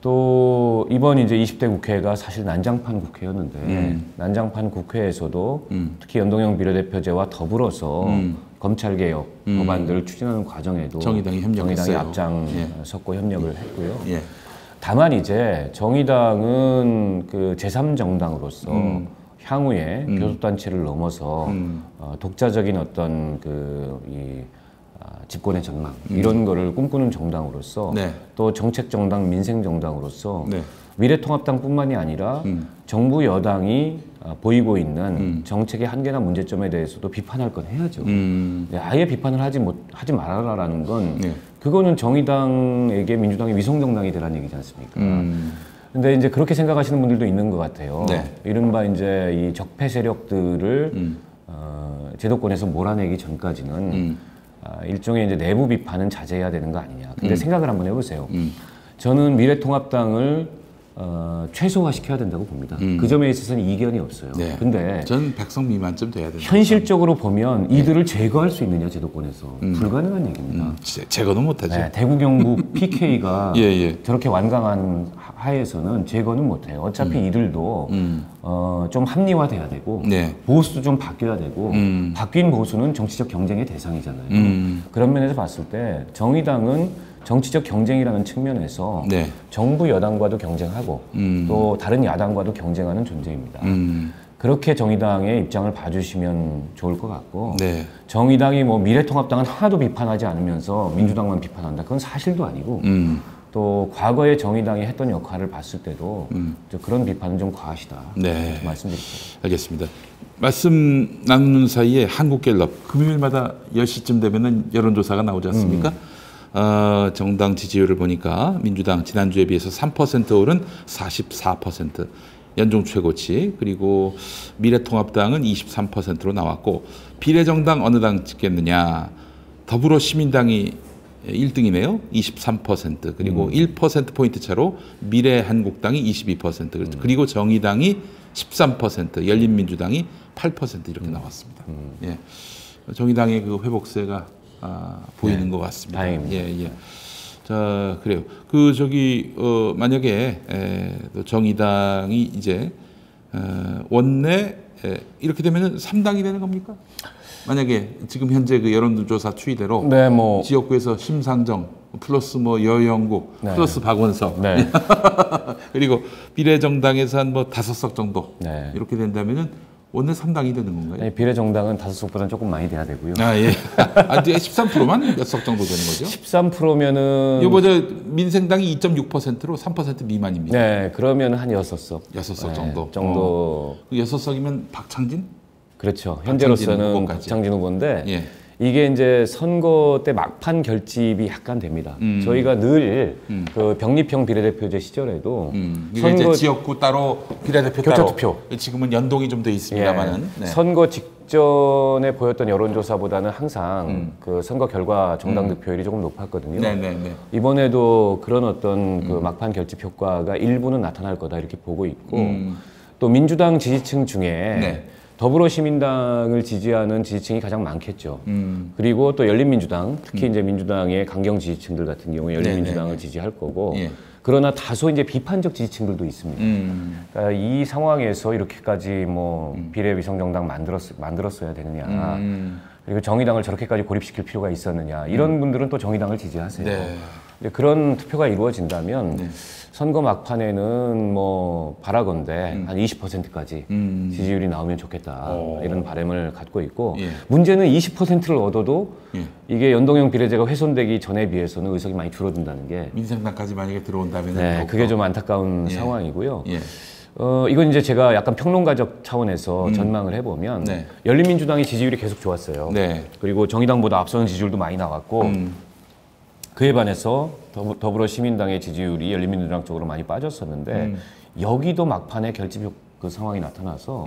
또 이번 이제 20대 국회가 사실 난장판 국회였는데 난장판 국회에서도 특히 연동형 비례대표제와 더불어서 검찰개혁 법안들을 추진하는 과정에도
정의당이
앞장섰고 협력을 했고요. 다만 이제 정의당은 그 제3정당으로서 향후에 교섭단체를 넘어서 독자적인 어떤 집권의 전망 이런 거를 꿈꾸는 정당으로서 또 정책 정당, 민생 정당으로서 미래통합당뿐만이 아니라 정부 여당이 보이고 있는 정책의 한계나 문제점에 대해서도 비판할 건 해야죠. 아예 비판을 하지 말아라라는 건 그거는 정의당에게 민주당이 위성정당이 되라는 얘기지 않습니까? 근데 이제 그렇게 생각하시는 분들도 있는 것 같아요. 이른바 이제 이 적폐 세력들을 제도권에서 몰아내기 전까지는 일종의 이제 내부 비판은 자제해야 되는 거 아니냐. 근데 생각을 한번 해보세요. 저는 미래통합당을 최소화시켜야 된다고 봅니다. 그 점에 있어서는 이견이 없어요. 근데
저는 100석 미만쯤 돼야 된다.
현실적으로 보면 이들을 제거할 수 있느냐 제도권에서 불가능한 얘기입니다.
제거는 못하죠.
대구 경북 PK가 저렇게 완강한 하에서는 제거는 못해요. 어차피 이들도 좀 합리화돼야 되고 보수도 좀 바뀌어야 되고 바뀐 보수는 정치적 경쟁의 대상이잖아요. 그런 면에서 봤을 때 정의당은 정치적 경쟁이라는 측면에서 정부 여당과도 경쟁하고 또 다른 야당과도 경쟁하는 존재입니다. 그렇게 정의당의 입장을 봐주시면 좋을 것 같고 정의당이 뭐 미래통합당은 하나도 비판하지 않으면서 민주당만 비판한다. 그건 사실도 아니고 또 과거에 정의당이 했던 역할을 봤을 때도 그런 비판은 좀 과하시다. 이렇게 말씀드릴게요.
알겠습니다. 말씀 나누는 사이에 한국갤럽 금요일마다 10시쯤 되면은 여론조사가 나오지 않습니까? 정당 지지율을 보니까 민주당 지난주에 비해서 3% 오른 44%, 연중 최고치. 그리고 미래통합당은 23%로 나왔고 비례정당 어느 당 찍겠느냐. 더불어시민당이 1등이네요. 23%. 그리고 1%포인트 차로 미래한국당이 22%. 그리고 정의당이 13%, 열린민주당이 8% 이렇게 나왔습니다. 정의당의 그 회복세가 보이는 것 같습니다.
다행입니다.
자, 그래요. 만약에 정의당이 이제 원내 이렇게 되면은 3당이 되는 겁니까? 만약에 지금 현재 그 여론조사 추이대로 지역구에서 심상정 플러스 뭐 여영국 플러스 박원석 그리고 비례정당에서 한 뭐 5석 정도 이렇게 된다면은 원내 3당이 되는 건가요?
비례정당은 5석보다는 조금 많이 돼야 되고요.
13%만 몇 석 정도 되는 거죠?
13%면은
이거 민생당이 2.6%로 3% 미만입니다.
그러면 한 6석.
6석 정도. 6석이면 박창진?
그렇죠. 현재로서는 박창진 후보인데 이게 이제 선거 때 막판 결집이 약간 됩니다. 저희가 늘 그 병립형 비례대표제 시절에도
선거 지역구 따로 비례대표 따로
교차투표.
지금은 연동이 좀 돼 있습니다만은
선거 직전에 보였던 여론조사보다는 항상 그 선거 결과 정당 득표율이 조금 높았거든요. 이번에도 그런 어떤 그 막판 결집 효과가 일부는 나타날 거다 이렇게 보고 있고 또 민주당 지지층 중에 더불어시민당을 지지하는 지지층이 가장 많겠죠. 그리고 또 열린민주당, 특히 이제 민주당의 강경 지지층들 같은 경우에 열린민주당을 지지할 거고, 그러나 다소 이제 비판적 지지층들도 있습니다. 그러니까 이 상황에서 이렇게까지 뭐 비례위성정당 만들었어야 되느냐. 그리고 정의당을 저렇게까지 고립시킬 필요가 있었느냐. 이런 분들은 또 정의당을 지지하세요.
네.
근데 그런 투표가 이루어진다면
네.
선거 막판에는 뭐 바라건대 한 20%까지 지지율이 나오면 좋겠다. 이런 바람을 갖고 있고
예.
문제는 20%를 얻어도
예.
이게 연동형 비례제가 훼손되기 전에 비해서는 의석이 많이 줄어든다는 게
민생당까지 만약에 들어온다면
네, 그게 좀 안타까운 상황이고요.
예.
이건 이제 제가 약간 평론가적 차원에서 전망을 해보면
네.
열린민주당의 지지율이 계속 좋았어요.
네.
그리고 정의당보다 앞서는 지지율도 많이 나왔고 그에 반해서 더불어시민당의 지지율이 열린민주당 쪽으로 많이 빠졌었는데 여기도 막판에 결집적 그 상황이 나타나서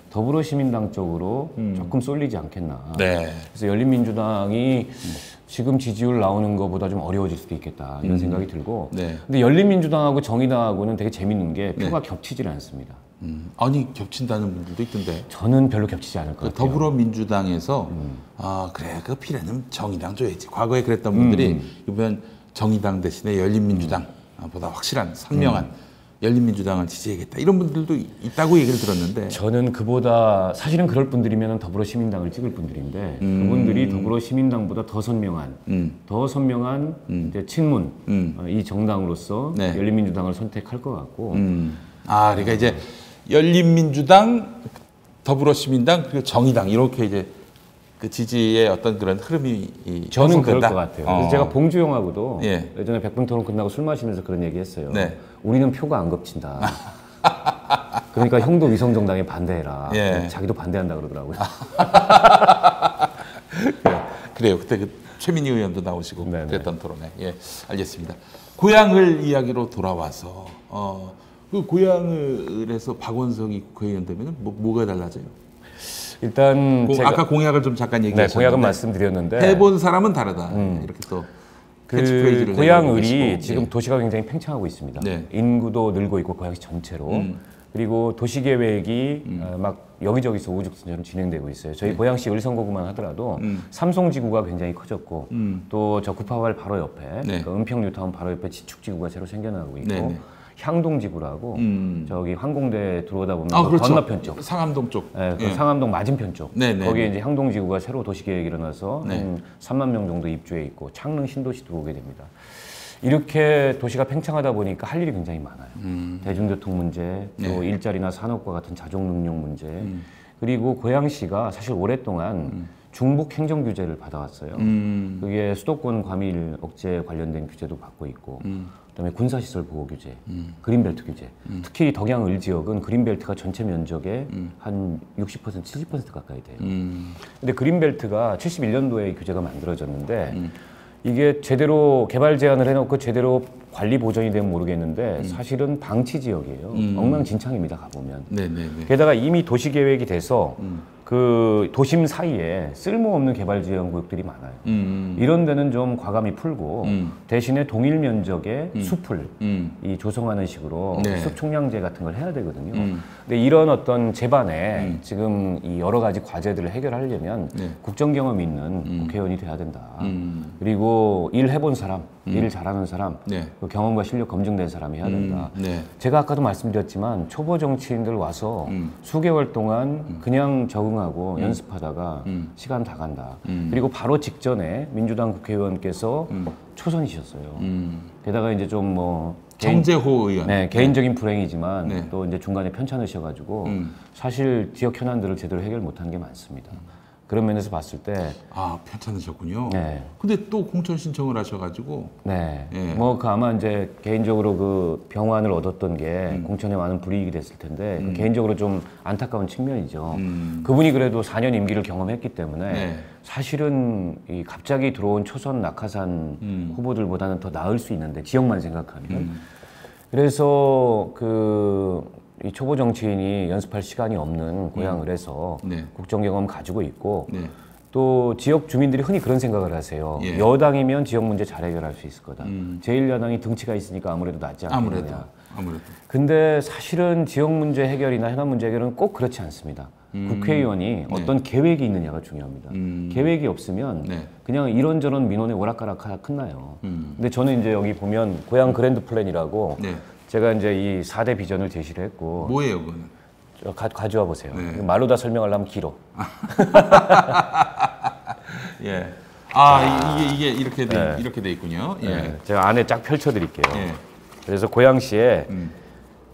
더불어시민당 쪽으로 조금 쏠리지 않겠나.
네.
그래서 열린민주당이 지금 지지율 나오는 것보다 좀 어려워질 수도 있겠다 이런 생각이 들고.
네.
근데 열린민주당하고 정의당하고는 되게 재밌는 게 표가 겹치질 않습니다.
아니 겹친다는 분들도 있던데.
저는 별로 겹치지 않을 것 같아요.
더불어민주당에서 아 그래 그 비례는 정의당 줘야지. 과거에 그랬던 분들이 이번 정의당 대신에 열린민주당보다 확실한 선명한 열린민주당을 지지하겠다 이런 분들도 있다고 얘기를 들었는데.
저는 그보다 사실은 그럴 분들이면 더불어시민당을 찍을 분들인데 그분들이 더불어시민당보다 더 선명한 이제 친문 이 정당으로서
네.
열린민주당을 선택할 것 같고.
아 그러니까 이제 열린민주당, 더불어시민당 그리고 정의당 이렇게 이제 그 지지의 어떤 그런 흐름이
저는 그럴
형성된다?
것 같아요. 그래서 제가 봉주영하고도
예.
예전에 백분토론 끝나고 술 마시면서 그런 얘기 했어요.
네.
우리는 표가 안 겹친다. 그러니까 형도 위성정당에 반대해라.
예.
자기도 반대한다 그러더라고요.
그래요. 그때 그 최민희 의원도 나오시고
네네.
그랬던 토론에. 예, 알겠습니다. 고향을 이야기로 돌아와서 그 고향을에서 박원석이 국회의원 되면 뭐가 달라져요?
일단 제가
아까 공약을 좀 잠깐 얘기하셨는데
공약은 말씀드렸는데
해본 사람은 다르다. 이렇게 또 캐치프레이즈를
고향을이 지금 도시가 굉장히 팽창하고 있습니다.
네.
인구도 늘고 있고 고양시 전체로. 그리고 도시계획이 막 여기저기서 우후죽순처럼 진행되고 있어요. 저희 고양시 을성고구만 하더라도 삼성지구가 굉장히 커졌고 또 저 구파발 바로 옆에
네.
그 은평뉴타운 바로 옆에 지축지구가 새로 생겨나고 있고
네, 네.
향동지구라고 저기 항공대 들어오다 보면 그
그렇죠.
건너편 쪽
상암동 쪽.
네, 그
예.
상암동 맞은편 쪽.
네, 네,
거기에
네.
이제 향동지구가 새로 도시계획이 일어나서
네.
한 3만 명 정도 입주해 있고 창릉 신도시 들어오게 됩니다. 이렇게 도시가 팽창하다 보니까 할 일이 굉장히 많아요. 대중교통 문제, 또
네.
일자리나 산업과 같은 자족 능력 문제, 그리고 고양시가 사실 오랫동안 중복 행정 규제를 받아왔어요. 그게 수도권 과밀 억제 관련된 규제도 받고 있고, 그다음에 군사시설 보호 규제, 그린벨트 규제. 특히 덕양 을 지역은 그린벨트가 전체 면적의 한 60%, 70% 가까이 돼요. 근데 그린벨트가 71년도에 규제가 만들어졌는데 이게 제대로 개발 제한을 해놓고 제대로 관리 보전이 되면 모르겠는데 사실은 방치 지역이에요. 엉망진창입니다, 가보면.
네네네.
게다가 이미 도시 계획이 돼서 그 도심 사이에 쓸모없는 개발 지역 구역들이 많아요. 이런 데는 좀 과감히 풀고 대신에 동일 면적의 숲을 이 조성하는 식으로
네.
숲 총량제 같은 걸 해야 되거든요. 근데 이런 어떤 제반에 지금 이 여러 가지 과제들을 해결하려면
네.
국정 경험 있는 국회의원이 돼야 된다. 그리고 일 해본 사람, 일 잘하는 사람,
네.
그 경험과 실력 검증된 사람이 해야 된다.
네.
제가 아까도 말씀드렸지만 초보 정치인들 와서 수개월 동안 그냥 적응하고 연습하다가 시간 다 간다. 그리고 바로 직전에 민주당 국회의원께서 초선이셨어요. 게다가 이제 좀 뭐
정재호 의원.
네, 개인적인 불행이지만
네.
또 이제 중간에 편찮으셔가지고 사실 지역 현안들을 제대로 해결 못한 게 많습니다. 그런 면에서 봤을 때
아 편찮으셨군요.
네.
근데 또 공천 신청을 하셔가지고.
네.
예.
뭐 그 아마 이제 개인적으로 그 병환을 얻었던 게 공천에 많은 불이익이 됐을 텐데 그 개인적으로 좀 안타까운 측면이죠. 그분이 그래도 4년 임기를 경험했기 때문에
네.
사실은 이 갑자기 들어온 초선 낙하산 후보들보다는 더 나을 수 있는데 지역만 생각하면 그래서 그 이 초보 정치인이 연습할 시간이 없는 고향을 해서
네.
국정 경험 가지고 있고
네.
또 지역 주민들이 흔히 그런 생각을 하세요.
예.
여당이면 지역 문제 잘 해결할 수 있을 거다. 제1야당이 등치가 있으니까 아무래도 낫지 않겠느냐.
아무래도.
근데 사실은 지역 문제 해결이나 현안 문제 해결은 꼭 그렇지 않습니다. 국회의원이 어떤 계획이 있느냐가 중요합니다. 계획이 없으면
네.
그냥 이런저런 민원에 오락가락 끝나요. 근데 저는 이제 여기 보면 고향 그랜드 플랜이라고
네.
제가 이제 이 4대 비전을 제시를 했고
뭐예요, 그거는?
가져와 보세요.
네.
말로 다 설명하려면 길어.
예. 이게 이렇게 돼 있군요. 예.
네, 제가 안에 쫙 펼쳐드릴게요.
예.
그래서 고양시에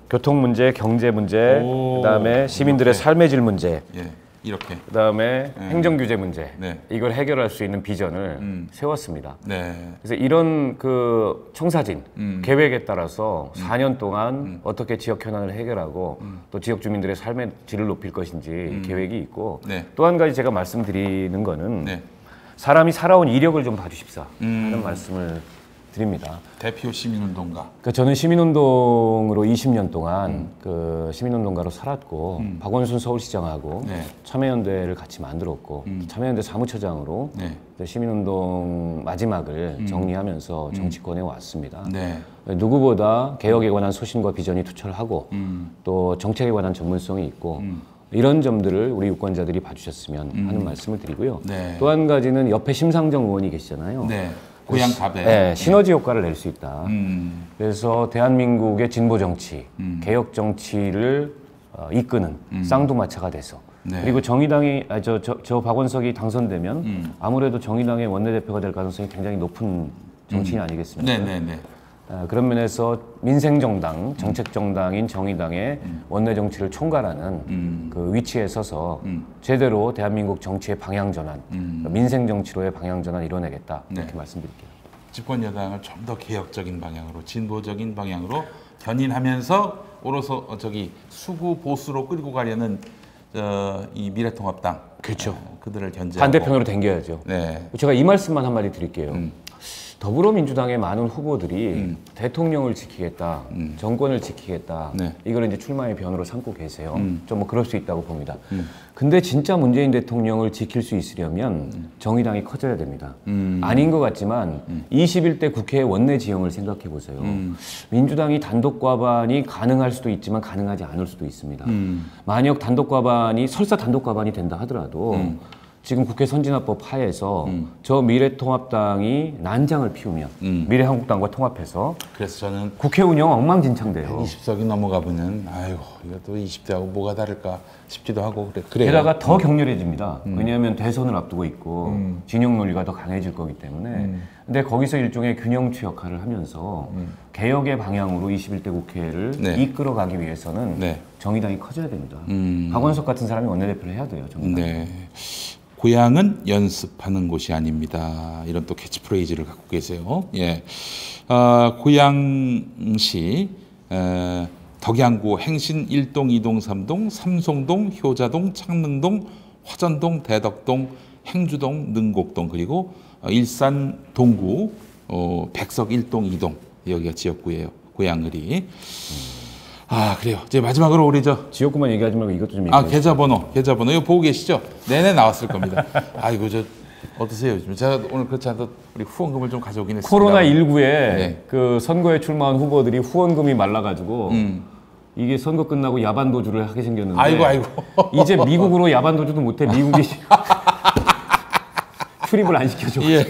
교통 문제, 경제 문제, 그다음에 시민들의
이렇게.
삶의 질 문제,
예. 이렇게.
그다음에 행정 규제 문제,
네.
이걸 해결할 수 있는 비전을 세웠습니다.
네.
그래서 이런 그 청사진 계획에 따라서 4년 동안 어떻게 지역 현안을 해결하고 또 지역 주민들의 삶의 질을 높일 것인지 계획이 있고
네.
또 한 가지 제가 말씀드리는 거는
네.
사람이 살아온 이력을 좀 봐주십사 하는 말씀을 드립니다.
대표 시민운동가.
그러니까 저는 시민운동으로 20년 동안 그 시민운동가로 살았고 박원순 서울시장하고
네.
참여연대를 같이 만들었고 참여연대 사무처장으로
네.
시민운동 마지막을 정리하면서 정치권에 왔습니다.
네.
누구보다 개혁에 관한 소신과 비전이 투철하고 또 정책에 관한 전문성이 있고 이런 점들을 우리 유권자들이 봐주셨으면 하는 말씀을 드리고요.
네.
또 한 가지는 옆에 심상정 의원이 계시잖아요.
네. 고향 답에.
네, 시너지 효과를 낼 수 있다.
음.
그래서 대한민국의 진보 정치, 개혁 정치를 이끄는 쌍두마차가 돼서
네.
그리고 정의당이 저 박원석이 당선되면 아무래도 정의당의 원내대표가 될 가능성이 굉장히 높은 정치인 아니겠습니까?
네네네.
그런 면에서 민생정당, 정책정당인 정의당의 원내 정치를 총괄하는 그 위치에 서서 제대로 대한민국 정치의 방향 전환, 민생 정치로의 방향 전환 이뤄내겠다 이렇게 말씀드릴게요.
집권 여당을 좀 더 개혁적인 방향으로, 진보적인 방향으로 견인하면서 오로서 수구 보수로 끌고 가려는 이 미래통합당,
그렇죠.
그들을 견제하고
반대편으로 당겨야죠.
네.
제가 이 말씀만 한마디 드릴게요. 더불어민주당의 많은 후보들이 대통령을 지키겠다, 정권을 지키겠다,
네.
이걸 이제 출마의 변으로 삼고 계세요. 좀 뭐 그럴 수 있다고 봅니다. 근데 진짜 문재인 대통령을 지킬 수 있으려면 정의당이 커져야 됩니다. 아닌 것 같지만 21대 국회 원내 지형을 생각해 보세요. 민주당이 단독 과반이 가능할 수도 있지만 가능하지 않을 수도 있습니다. 만약 설사 단독 과반이 된다 하더라도 지금 국회 선진화법 하에서 저 미래통합당이 난장을 피우면 미래한국당과 통합해서
그래서 저는
국회 운영 엉망진창돼요.
20석이 넘어가 보면 아이고 이것도 20대하고 뭐가 다를까 싶기도 하고 그래요.
게다가 더 격렬해집니다. 왜냐하면 대선을 앞두고 있고 진영 논리가 더 강해질 거기 때문에. 근데 거기서 일종의 균형추 역할을 하면서 개혁의 방향으로 21대 국회를
네.
이끌어가기 위해서는
네.
정의당이 커져야 됩니다. 박원석 같은 사람이 원내대표를 해야 돼요. 정의당.
네. 고향은 연습하는 곳이 아닙니다. 이런 또 캐치프레이즈를 갖고 계세요. 예. 고양시 덕양구 행신 1동, 2동, 3동, 삼송동, 효자동, 창릉동, 화전동, 대덕동, 행주동, 능곡동 그리고 일산 동구 백석 1동, 2동 여기가 지역구예요. 고양을이. 그래요. 이제 마지막으로 우리
지역구만 얘기하지 말고 이것도 좀 얘기해.
계좌번호 이거 보고 계시죠? 내내 나왔을 겁니다. 아이고 어떠세요 요즘? 제가 오늘 그렇지 않아도 우리 후원금을 좀 가져오긴 했습니다.
코로나19에
네.
그 선거에 출마한 후보들이 후원금이 말라가지고 이게 선거 끝나고 야반 도주를 하게 생겼는데.
아이고.
이제 미국으로 야반 도주도 못해. 미국이 출입을 안 시켜줘.
예.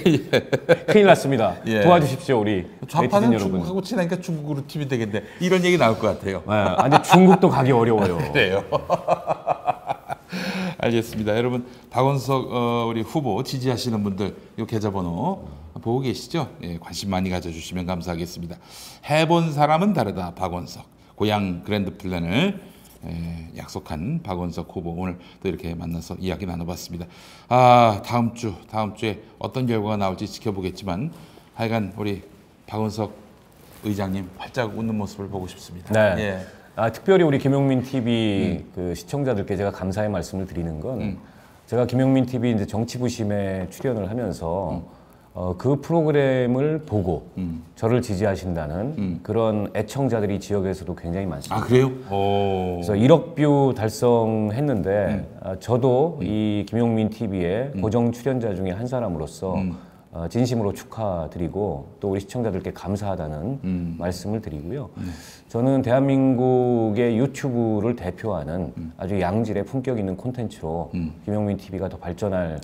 큰일 났습니다.
예.
도와주십시오 우리
좌파는
네티즌 여러분.
중국하고 친하니까 중국으로 팀이 되겠네. 이런 얘기 나올 것 같아요.
근데 중국도 가기 어려워요.
그래요. 알겠습니다. 여러분 박원석 우리 후보 지지하시는 분들 이 계좌번호 보고 계시죠? 예, 관심 많이 가져주시면 감사하겠습니다. 해본 사람은 다르다. 박원석 고향 그랜드 플랜을 약속한 박원석 후보 오늘 또 이렇게 만나서 이야기 나눠봤습니다. 다음 주에 어떤 결과가 나올지 지켜보겠지만 하여간 우리 박원석 의장님 활짝 웃는 모습을 보고 싶습니다.
네.
예.
특별히 우리 김용민 TV 그 시청자들께 제가 감사의 말씀을 드리는 건 제가 김용민 TV 이제 정치부심에 출연을 하면서 그 프로그램을 보고 저를 지지하신다는 그런 애청자들이 지역에서도 굉장히 많습니다.
그래요?
그래서 1억 뷰 달성했는데 저도 이 김용민 TV의 고정 출연자 중에 한 사람으로서 진심으로 축하드리고 또 우리 시청자들께 감사하다는 말씀을 드리고요. 저는 대한민국의 유튜브를 대표하는 아주 양질의 품격 있는 콘텐츠로 김용민 TV가 더 발전할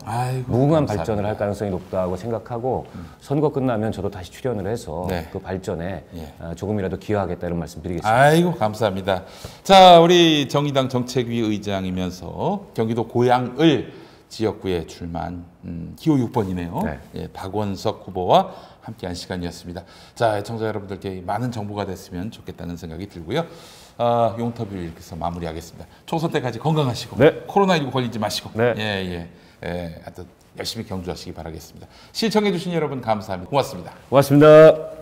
무궁한
감사합니다.
발전을 할 가능성이 높다고 생각하고 선거 끝나면 저도 다시 출연을 해서
네.
그 발전에
예.
조금이라도 기여하겠다 이런 말씀 드리겠습니다.
아이고 감사합니다. 자, 우리 정의당 정책위 의장이면서 경기도 고양을 지역구에 출마한 기호 6번이네요.
네.
예, 박원석 후보와 함께한 시간이었습니다. 자, 시청자 여러분들께 많은 정보가 됐으면 좋겠다는 생각이 들고요. 용터뷰 이렇게 해서 마무리하겠습니다. 총선 때까지 건강하시고
네.
코로나19 걸리지 마시고
네.
하여튼 열심히 경주하시기 바라겠습니다. 시청해주신 여러분 감사합니다. 고맙습니다.
고맙습니다.